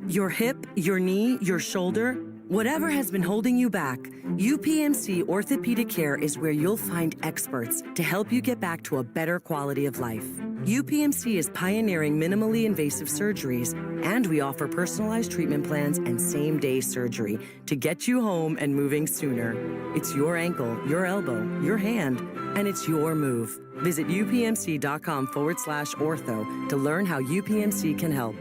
Speaker 9: Your hip, your knee, your shoulder, whatever has been holding you back, UPMC Orthopedic Care is where you'll find experts to help you get back to a better quality of life. UPMC is pioneering minimally invasive surgeries, and we offer personalized treatment plans and same-day surgery to get you home and moving sooner. It's your ankle, your elbow, your hand, and it's your move. Visit upmc.com/ortho to learn how UPMC can help.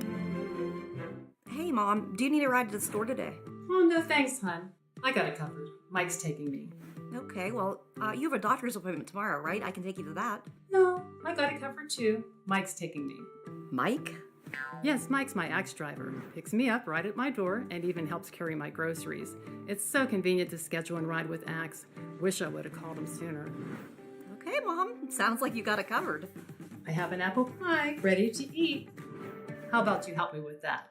Speaker 11: Hey, Mom, do you need a ride to the store today?
Speaker 16: Oh, no thanks, hon. I got it covered. Mike's taking me.
Speaker 11: Okay, well, you have a doctor's appointment tomorrow, right? I can take you to that.
Speaker 16: No, I got it covered too. Mike's taking me.
Speaker 11: Mike?
Speaker 16: Yes, Mike's my Axe driver. Picks me up right at my door and even helps carry my groceries. It's so convenient to schedule and ride with Axe. Wish I would have called him sooner.
Speaker 11: Okay, Mom. Sounds like you got it covered.
Speaker 16: I have an apple pie ready to eat. How about you help me with that?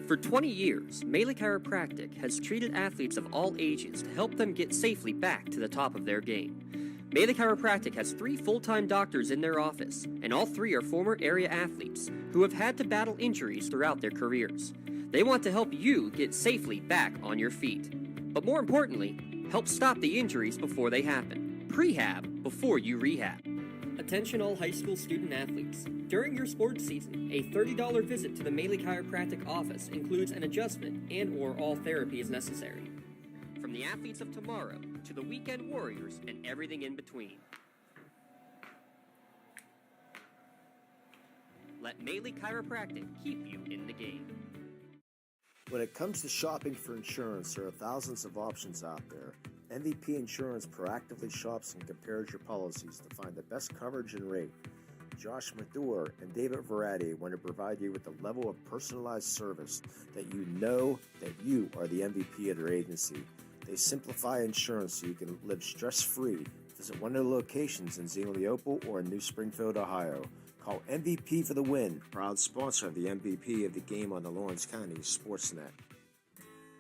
Speaker 14: For 20 years, Melee Chiropractic has treated athletes of all ages to help them get safely back to the top of their game. Melee Chiropractic has 3 full-time doctors in their office, and all 3 are former area athletes who have had to battle injuries throughout their careers. They want to help you get safely back on your feet. But more importantly, help stop the injuries before they happen. Prehab before you rehab. Attention all high school student athletes. During your sports season, a $30 visit to the Melee Chiropractic office includes an adjustment and/or all therapy is necessary. From the athletes of tomorrow to the weekend warriors and everything in between. Let Melee Chiropractic keep you in the game.
Speaker 1: When it comes to shopping for insurance, there are thousands of options out there. MVP Insurance proactively shops and compares your policies to find the best coverage and rate. Josh Madur and David Verratti want to provide you with the level of personalized service that you know that you are the MVP of their agency. They simplify insurance so you can live stress-free. Visit one of the locations in Zenoleopol or in New Springfield, Ohio. Call MVP for the win, proud sponsor of the MVP of the game on the Lawrence County SportsNet.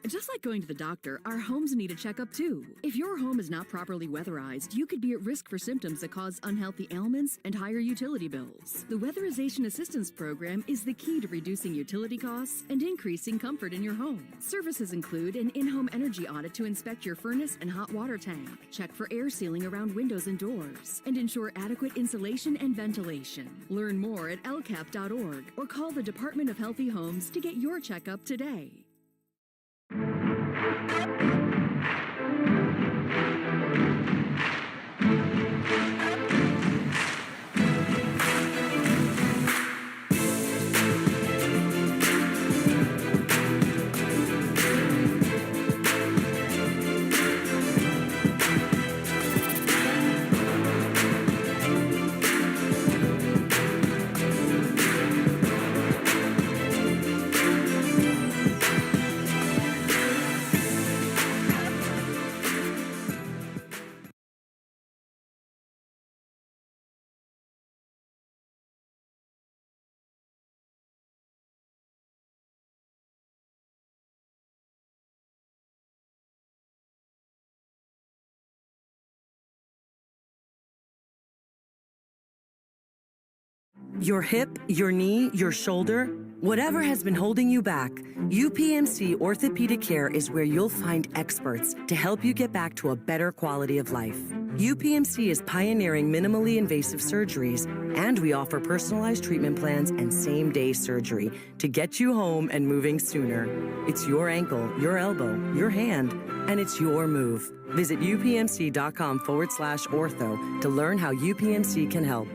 Speaker 12: Just like going to the doctor, our homes need a checkup too. If your home is not properly weatherized, you could be at risk for symptoms that cause unhealthy ailments and higher utility bills. The Weatherization Assistance Program is the key to reducing utility costs and increasing comfort in your home. Services include an in-home energy audit to inspect your furnace and hot water tank, check for air sealing around windows and doors, and ensure adequate insulation and ventilation. Learn more at lcap.org or call the Department of Healthy Homes to get your checkup today.
Speaker 11: Your hip, your knee, your shoulder, whatever has been holding you back, UPMC Orthopedic Care is where you'll find experts to help you get back to a better quality of life. UPMC is pioneering minimally invasive surgeries, and we offer personalized treatment plans and same-day surgery to get you home and moving sooner. It's your ankle, your elbow, your hand, and it's your move. Visit upmc.com/ortho to learn how UPMC can help.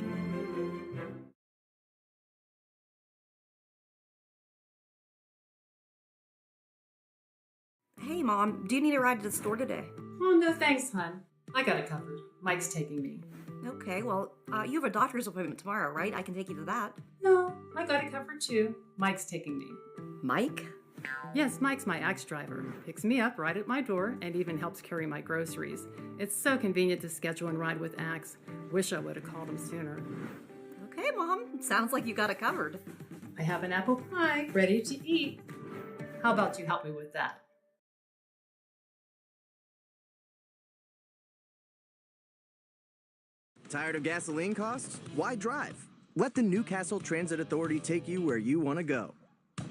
Speaker 11: Hey, Mom, do you need a ride to the store today?
Speaker 16: Oh, no thanks, hon. I got it covered. Mike's taking me.
Speaker 11: Okay, well, you have a doctor's appointment tomorrow, right? I can take you to that.
Speaker 16: No, I got it covered too. Mike's taking me.
Speaker 11: Mike?
Speaker 16: Yes, Mike's my Axe driver. Picks me up right at my door and even helps carry my groceries. It's so convenient to schedule and ride with Axe. Wish I would have called him sooner.
Speaker 6: Hey, Mom. Sounds like you got it covered.
Speaker 16: I have an apple pie ready to eat. How about you help me with that?
Speaker 23: Tired of gasoline costs? Why drive? Let the Newcastle Transit Authority take you where you want to go.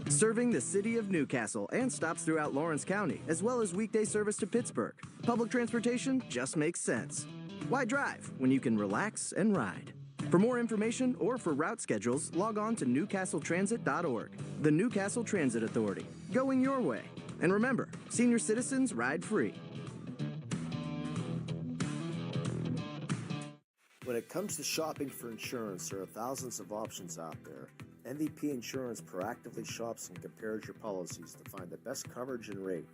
Speaker 23: Serving the city of Newcastle and stops throughout Lawrence County, as well as weekday service to Pittsburgh. Public transportation just makes sense. Why drive when you can relax and ride? For more information or for route schedules, log on to newcastletransit.org. The Newcastle Transit Authority, going your way. And remember, senior citizens ride free.
Speaker 1: When it comes to shopping for insurance, there are thousands of options out there. MVP Insurance proactively shops and compares your policies to find the best coverage and rate.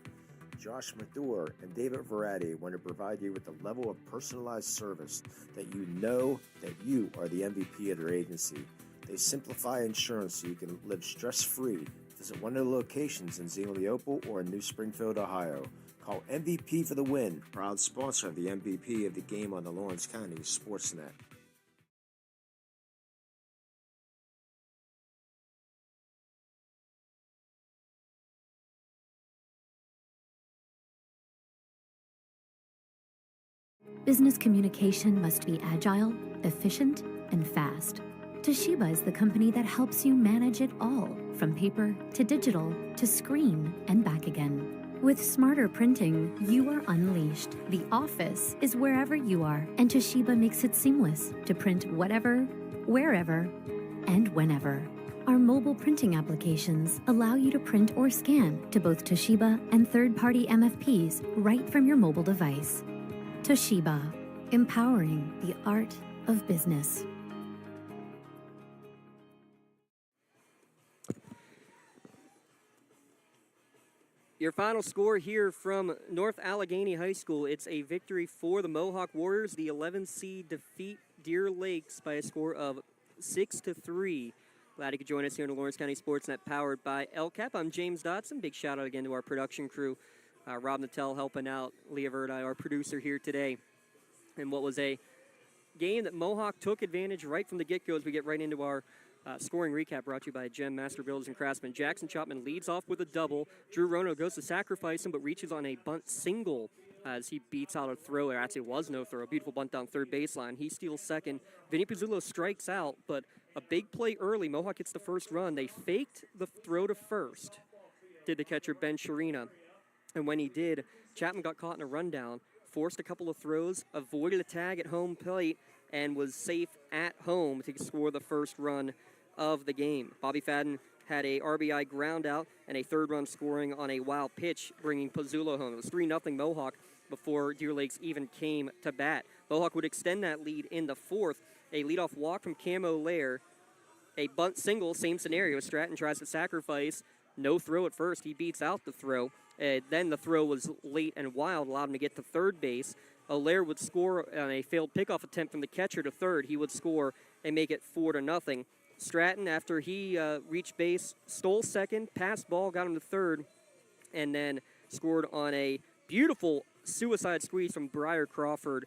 Speaker 1: Josh Mathur and David Verratti want to provide you with the level of personalized service that you know that you are the MVP of their agency. They simplify insurance so you can live stress-free. Visit one of the locations in Zeno-Leopold or in New Springfield, Ohio. Call MVP for the win, proud sponsor of the MVP of the game on the Lawrence County SportsNet.
Speaker 5: Business communication must be agile, efficient, and fast. Toshiba is the company that helps you manage it all, from paper to digital to screen and back again. With smarter printing, you are unleashed. The office is wherever you are, and Toshiba makes it seamless to print whatever, wherever, and whenever. Our mobile printing applications allow you to print or scan to both Toshiba and third-party MFPs right from your mobile device. Toshiba, empowering the art of business.
Speaker 3: Your final score here from North Allegheny High School. It's a victory for the Mohawk Warriors. The 11 seed defeat Deer Lakes by a score of 6-3. Glad you could join us here on the Lawrence County SportsNet, powered by LCAP. I'm James Dotson. Big shout out again to our production crew. Rob Nattel helping out, Leah Verdi, our producer here today. And what was a game that Mohawk took advantage right from the get-go as we get right into our scoring recap, brought to you by Gem Master Builders and Craftsmen. Jackson Chopman leads off with a double. Drew Rono goes to sacrifice him, but reaches on a bunt single as he beats out a throw. There actually was no throw. A beautiful bunt down third baseline. He steals second. Vinny Pizzullo strikes out, but a big play early. Mohawk gets the first run. They faked the throw to first, did the catcher Ben Sharina. And when he did, Chapman got caught in a rundown, forced a couple of throws, avoided a tag at home plate, and was safe at home to score the first run of the game. Bobby Fadden had a RBI ground out and a third run scoring on a wild pitch, bringing Pizzullo home. It was 3-0 Mohawk before Deer Lakes even came to bat. Mohawk would extend that lead in the fourth. A leadoff walk from Camo Lair. A bunt single, same scenario. Stratton tries to sacrifice. No throw at first. He beats out the throw. Then the throw was late and wild, allowed him to get to third base. Olaire would score on a failed pickoff attempt from the catcher to third. He would score and make it 4-0. Stratton, after he reached base, stole second, passed ball, got him to third, and then scored on a beautiful suicide squeeze from Briar Crawford.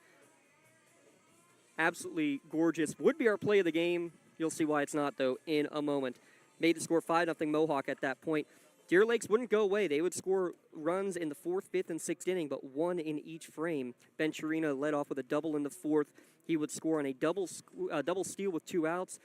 Speaker 3: Absolutely gorgeous. Would be our play of the game. You'll see why it's not, though, in a moment. Made the score 5-0 Mohawk at that point. Deer Lakes wouldn't go away. They would score runs in the fourth, fifth, and sixth inning, but one in each frame. Ben Sharina led off with a double in the fourth. He would score on a double steal with 2 outs.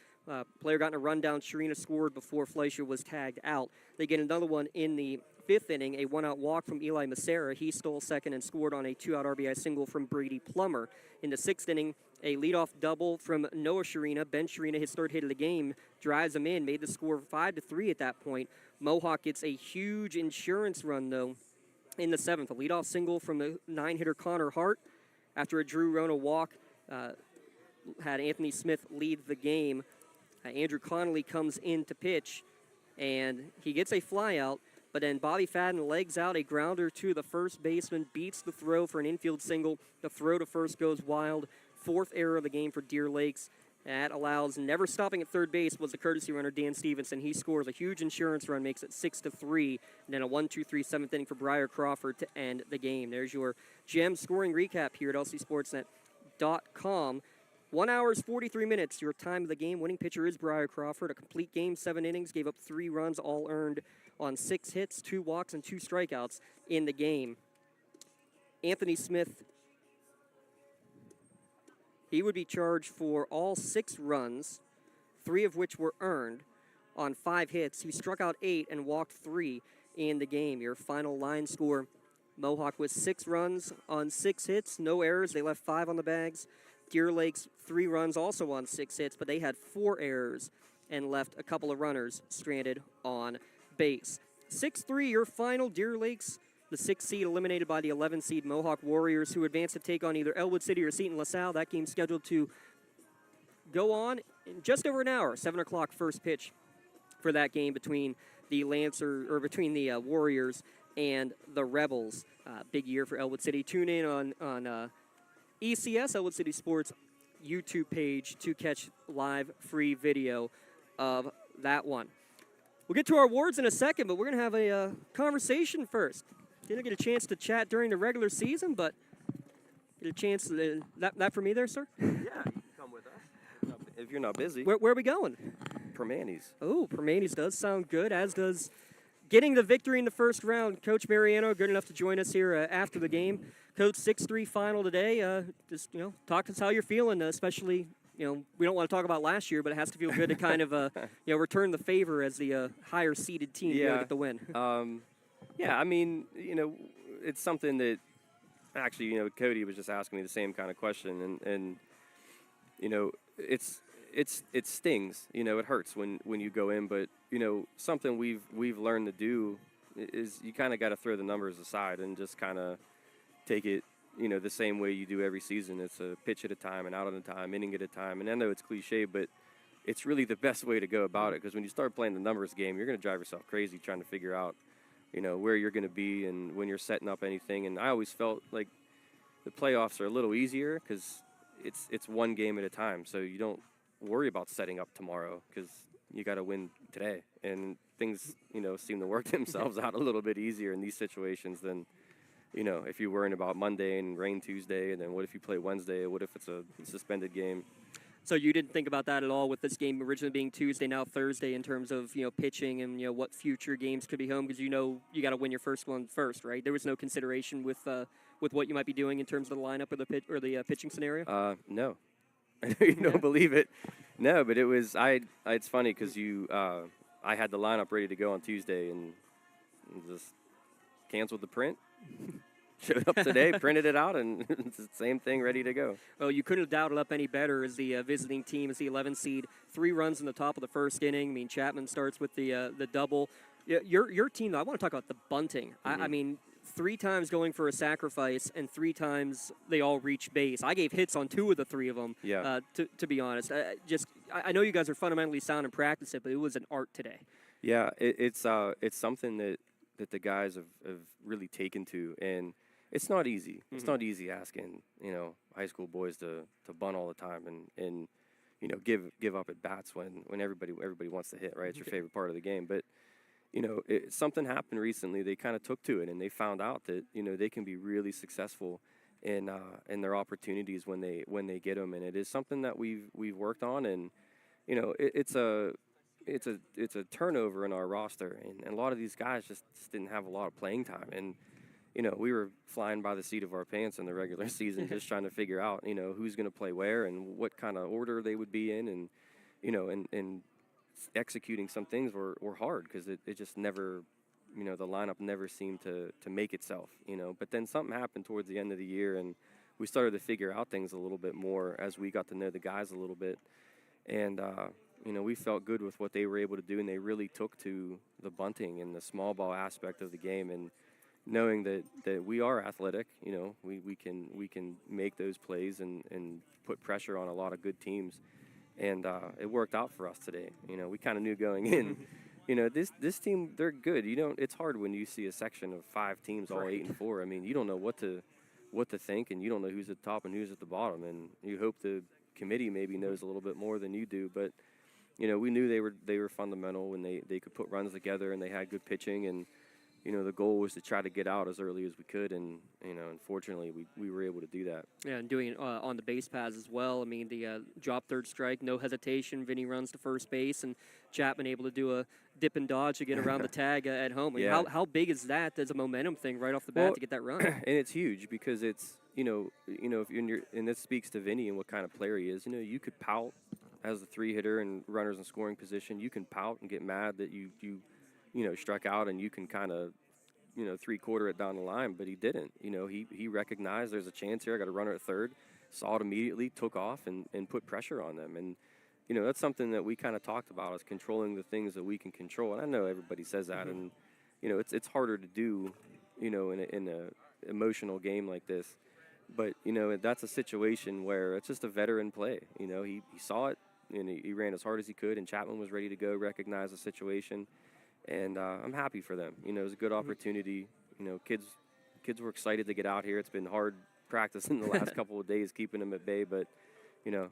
Speaker 3: Player got in a rundown. Sharina scored before Fleischer was tagged out. They get another one in the fifth inning, a 1-out walk from Eli Macera. He stole second and scored on a 2-out RBI single from Brady Plummer. In the sixth inning, a leadoff double from Noah Sharina. Ben Sharina, his third hit of the game, drives him in, made the score 5-3 at that point. Mohawk gets a huge insurance run, though, in the seventh. A leadoff single from the 9-hitter Connor Hart. After a Drew Rona walk, had Anthony Smith lead the game. Andrew Connolly comes in to pitch, and he gets a flyout, but then Bobby Fadden legs out a grounder to the first baseman, beats the throw for an infield single. The throw to first goes wild. Fourth error of the game for Deer Lakes. That allows never stopping at third base was the courtesy runner, Dan Stevenson. He scores a huge insurance run, makes it 6-3, and then a 1-2-3 7th inning for Briar Crawford to end the game. There's your GEM scoring recap here at LCSportsNet.com. 1 hour 43 minutes, your time of the game. Winning pitcher is Briar Crawford. A complete game, 7 innings, gave up 3 runs, all earned on 6 hits, 2 walks, and 2 strikeouts in the game. Anthony Smith, he would be charged for all 6 runs, 3 of which were earned on 5 hits. He struck out 8 and walked 3 in the game. Your final line score, Mohawk with 6 runs on 6 hits, no errors. They left 5 on the bags. Deer Lakes, 3 runs also on 6 hits, but they had 4 errors and left a couple of runners stranded on base. 6-3, your final. Deer Lakes, the 6th seed, eliminated by the 11th seed Mohawk Warriors, who advance to take on either Elwood City or Seton LaSalle. That game's scheduled to go on in just over an hour. 7 o'clock first pitch for that game between the Warriors and the Rebels. Big year for Elwood City. Tune in on ECS, Elwood City Sports YouTube page to catch live free video of that one. We'll get to our awards in a second, but we're going to have a conversation first. Didn't get a chance to chat during the regular season, but get a chance to, that for me there, sir?
Speaker 7: Yeah, you can come with us if you're not busy.
Speaker 3: Where are we going?
Speaker 7: Permanis.
Speaker 3: Oh, Permanis does sound good, as does getting the victory in the first round. Coach Mariano, good enough to join us here after the game. Coach, 6-3 final today. Just, talk to us how you're feeling, especially, we don't want to talk about last year, but it has to feel good to kind of, return the favor as the higher seeded team to get the win.
Speaker 7: Yeah, I mean, it's something that actually, Cody was just asking me the same kind of question, and it stings. It hurts when you go in, but something we've learned to do is you kind of got to throw the numbers aside and just kind of take it, the same way you do every season. It's a pitch at a time, and out at a time, inning at a time. And I know it's cliche, but it's really the best way to go about it, because when you start playing the numbers game, you're going to drive yourself crazy trying to figure out, where you're going to be and when you're setting up anything. And I always felt like the playoffs are a little easier because it's one game at a time, so you don't worry about setting up tomorrow because you got to win today. And things, seem to work themselves out a little bit easier in these situations than if you're worrying about Monday and rain Tuesday, and then what if you play Wednesday? What if it's a suspended game?
Speaker 3: So you didn't think about that at all with this game originally being Tuesday, now Thursday, in terms of, pitching and, what future games could be home, because you got to win your first one first, right? There was no consideration with what you might be doing in terms of the lineup or the pitching scenario?
Speaker 7: No. I know you don't believe it. No, but it was, it's funny because I had the lineup ready to go on Tuesday and just canceled the print. Showed up today, printed it out, and it's the same thing, ready to go.
Speaker 3: Well, you couldn't have dialed it up any better as the visiting team, as the 11th seed. 3 runs in the top of the first inning. I mean, Chapman starts with the double. Your team, though, I want to talk about the bunting. Mm-hmm. I mean, 3 times going for a sacrifice, and 3 times they all reached base. I gave hits on 2 of the 3 of them, to be honest. I know you guys are fundamentally sound in practice, but it was an art today.
Speaker 7: Yeah, it's something that the guys have really taken to, and it's not easy. Mm-hmm. It's not easy asking, high school boys to bunt all the time and give up at bats when everybody wants to hit, right? It's your favorite part of the game. But, something happened recently. They kind of took to it, and they found out that, they can be really successful in their opportunities when they get them. And it is something that we've worked on, and, it's a turnover in our roster, and a lot of these guys just didn't have a lot of playing time. And, we were flying by the seat of our pants in the regular season just trying to figure out, who's going to play where and what kind of order they would be in. And, and executing some things were hard because it just never, the lineup never seemed to make itself, But then something happened towards the end of the year, and we started to figure out things a little bit more as we got to know the guys a little bit. And, we felt good with what they were able to do, and they really took to the bunting and the small ball aspect of the game. And knowing that we are athletic, we can make those plays and put pressure on a lot of good teams. And it worked out for us today. We kind of knew going in, this team, they're good. It's hard when you see a section of 5 teams all 8-4. I mean, you don't know what to think, and you don't know who's at the top and who's at the bottom. And you hope the committee maybe knows a little bit more than you do. But we knew they were fundamental when they could put runs together, and they had good pitching. And the goal was to try to get out as early as we could, and unfortunately we were able to do that.
Speaker 3: Yeah, and doing it on the base paths as well. I mean, the drop third strike, no hesitation. Vinny runs to first base, and Chapman able to do a dip and dodge to get around the tag at home. I mean,
Speaker 7: Yeah.
Speaker 3: how big is that as a momentum thing right off the bat to get that run?
Speaker 7: And it's huge because it's if and this speaks to Vinny and what kind of player he is. You could pout as the 3-hitter and runners in scoring position. You can pout and get mad that you struck out, and you can kind of 3/4 it down the line, but he didn't. He recognized there's a chance here. I got a runner at third, saw it immediately, took off, and put pressure on them. And that's something that we kind of talked about, is controlling the things that we can control. And I know everybody says that, and it's harder to do, in a emotional game like this. But that's a situation where it's just a veteran play. He saw it, and he ran as hard as he could, and Chapman was ready to go, recognize the situation. And I'm happy for them. It was a good opportunity. Kids were excited to get out here. It's been hard practicing the last couple of days, keeping them at bay. But,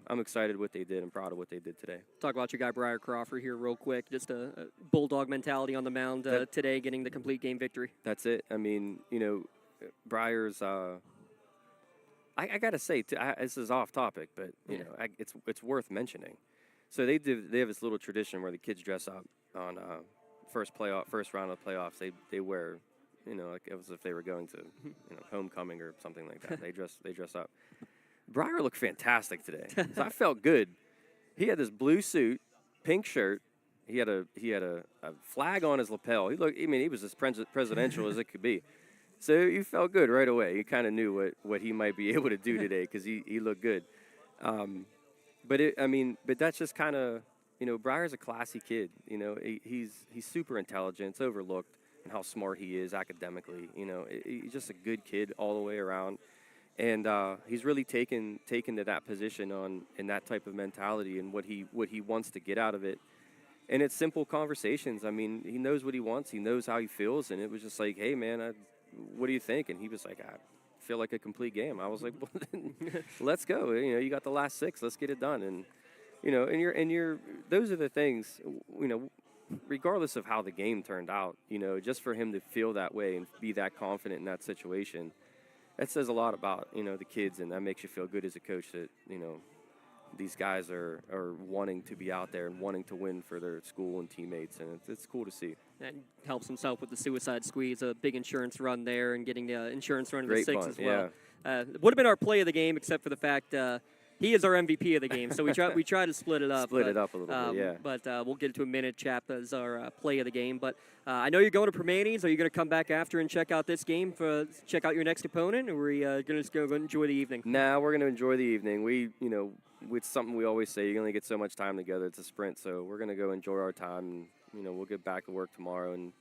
Speaker 7: I'm excited what they did. I'm proud of what they did today.
Speaker 3: Talk about your guy, Briar Crawford, here real quick. Just a bulldog mentality on the mound today, getting the complete game victory.
Speaker 7: That's it. I mean, Briar's I got to say, this is off topic, but, it's worth mentioning. So they have this little tradition where the kids dress up on first round of the playoffs. They wear, like it was if they were going to, homecoming or something like that. They dress up. Briar looked fantastic today. So I felt good. He had this blue suit, pink shirt. He had a flag on his lapel. He was as presidential as it could be. So you felt good right away. You kind of knew what he might be able to do today because he looked good. But that's just kind of. Briar's a classy kid. He's super intelligent. It's overlooked and how smart he is academically. He's just a good kid all the way around, and he's really taken to that position in that type of mentality and what he wants to get out of it. And it's simple conversations. I mean, he knows what he wants. He knows how he feels, and it was just like, hey man, what do you think? And he was like, I feel like a complete game. I was like, well, then, let's go. You got the last 6. Let's get it done. And those are the things, regardless of how the game turned out, just for him to feel that way and be that confident in that situation, that says a lot about, the kids, and that makes you feel good as a coach that, these guys are wanting to be out there and wanting to win for their school and teammates, and it's cool to see.
Speaker 3: And helps himself with the suicide squeeze, a big insurance run there, and getting the insurance run to the
Speaker 7: Great
Speaker 3: 6
Speaker 7: fun,
Speaker 3: as well.
Speaker 7: yeah.
Speaker 3: Would have been our play of the game, except for the fact he is our MVP of the game, so we try to split it up.
Speaker 7: Split it up a little bit, yeah.
Speaker 3: But we'll get into a minute. Chap as our play of the game. But I know you're going to Permanis. Are you going to come back after and check out this game, check out your next opponent, or are we going to just go enjoy the evening?
Speaker 7: Nah, we're going to enjoy the evening. It's something we always say. You only get so much time together. It's a sprint, so we're going to go enjoy our time, and we'll get back to work tomorrow, and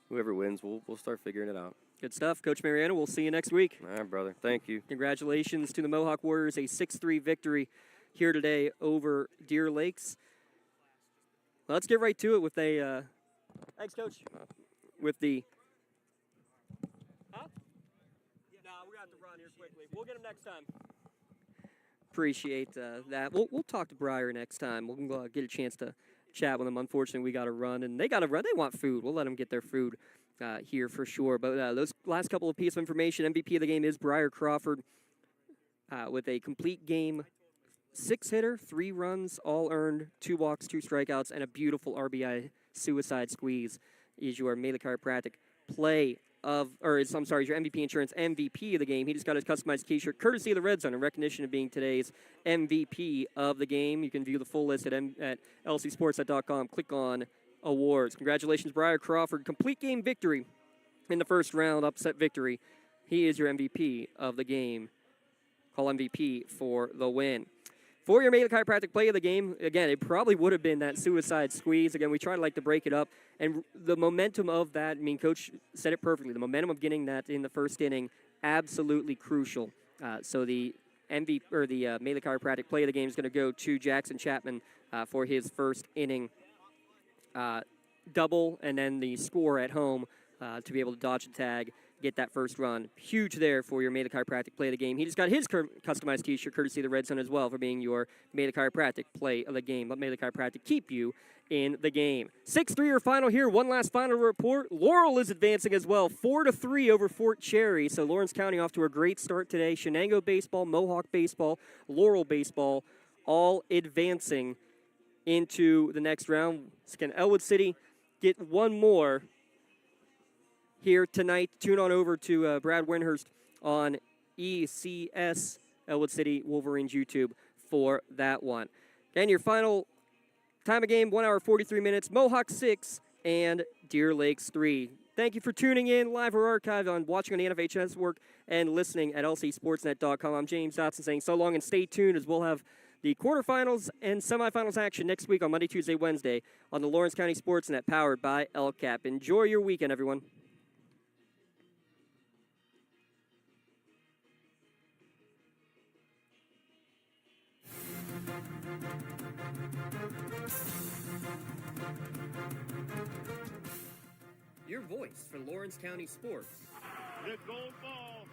Speaker 7: whoever wins, we'll start figuring it out.
Speaker 3: Good stuff. Coach Mariano, we'll see you next week.
Speaker 7: All right, brother. Thank you.
Speaker 3: Congratulations to the Mohawk Warriors, a 6-3 victory here today over Deer Lakes. Well, let's get right to it with a thanks, Coach. With the No, we got to run here quickly. We'll get him next time. Appreciate that. We'll talk to Briar next time. We'll get a chance to chat with them. Unfortunately, we got to run, and they got to run. They want food. We'll let them get their food here for sure. But those last couple of pieces of information, MVP of the game is Briar Crawford with a complete game 6-hitter, 3 runs, all earned, 2 walks, 2 strikeouts, and a beautiful RBI suicide squeeze. Is your Mele Chiropractic play of, or is, I'm sorry, is your MVP Insurance MVP of the game. He just got his customized T-shirt, courtesy of the Red Zone, in recognition of being today's MVP of the game. You can view the full list at lcsportsnet.com. Click on awards. Congratulations, Briar Crawford. Complete game victory in the first round, upset victory. He is your MVP of the game. Call MVP for the win. For your Mele Chiropractic play of the game, again, it probably would have been that suicide squeeze. Again, we try to break it up. And the momentum of that, I mean, Coach said it perfectly. The momentum of getting that in the first inning, absolutely crucial. So the MVP, or the Mele Chiropractic play of the game is going to go to Jackson Chapman for his first inning double, and then the score at home to be able to dodge the tag, get that first run. Huge there for your Meta Chiropractic play of the game. He just got his customized t-shirt courtesy of the Red Zone as well for being your Meta Chiropractic play of the game. Let Meta Chiropractic keep you in the game. 6-3 your final here. One last final report. Laurel is advancing as well. 4-3 over Fort Cherry. So Lawrence County off to a great start today. Shenango baseball, Mohawk baseball, Laurel baseball, all advancing into the next round. Can Elwood City get one more here tonight? Tune on over to Brad Winhurst on ECS Elwood City Wolverines YouTube for that one. And your final time of game, 1 hour, 43 minutes. Mohawk 6 and Deer Lakes 3. Thank you for tuning in live or archive on watching on the NFHS Network and listening at lcsportsnet.com. I'm James Dotson saying so long and stay tuned as we'll have the quarterfinals and semifinals action next week on Monday, Tuesday, Wednesday on the Lawrence County SportsNet powered by LCAP. Enjoy your weekend, everyone. Your voice for Lawrence County sports.
Speaker 10: The gold ball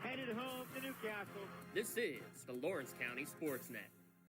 Speaker 10: headed home to Newcastle.
Speaker 3: This is the Lawrence County SportsNet.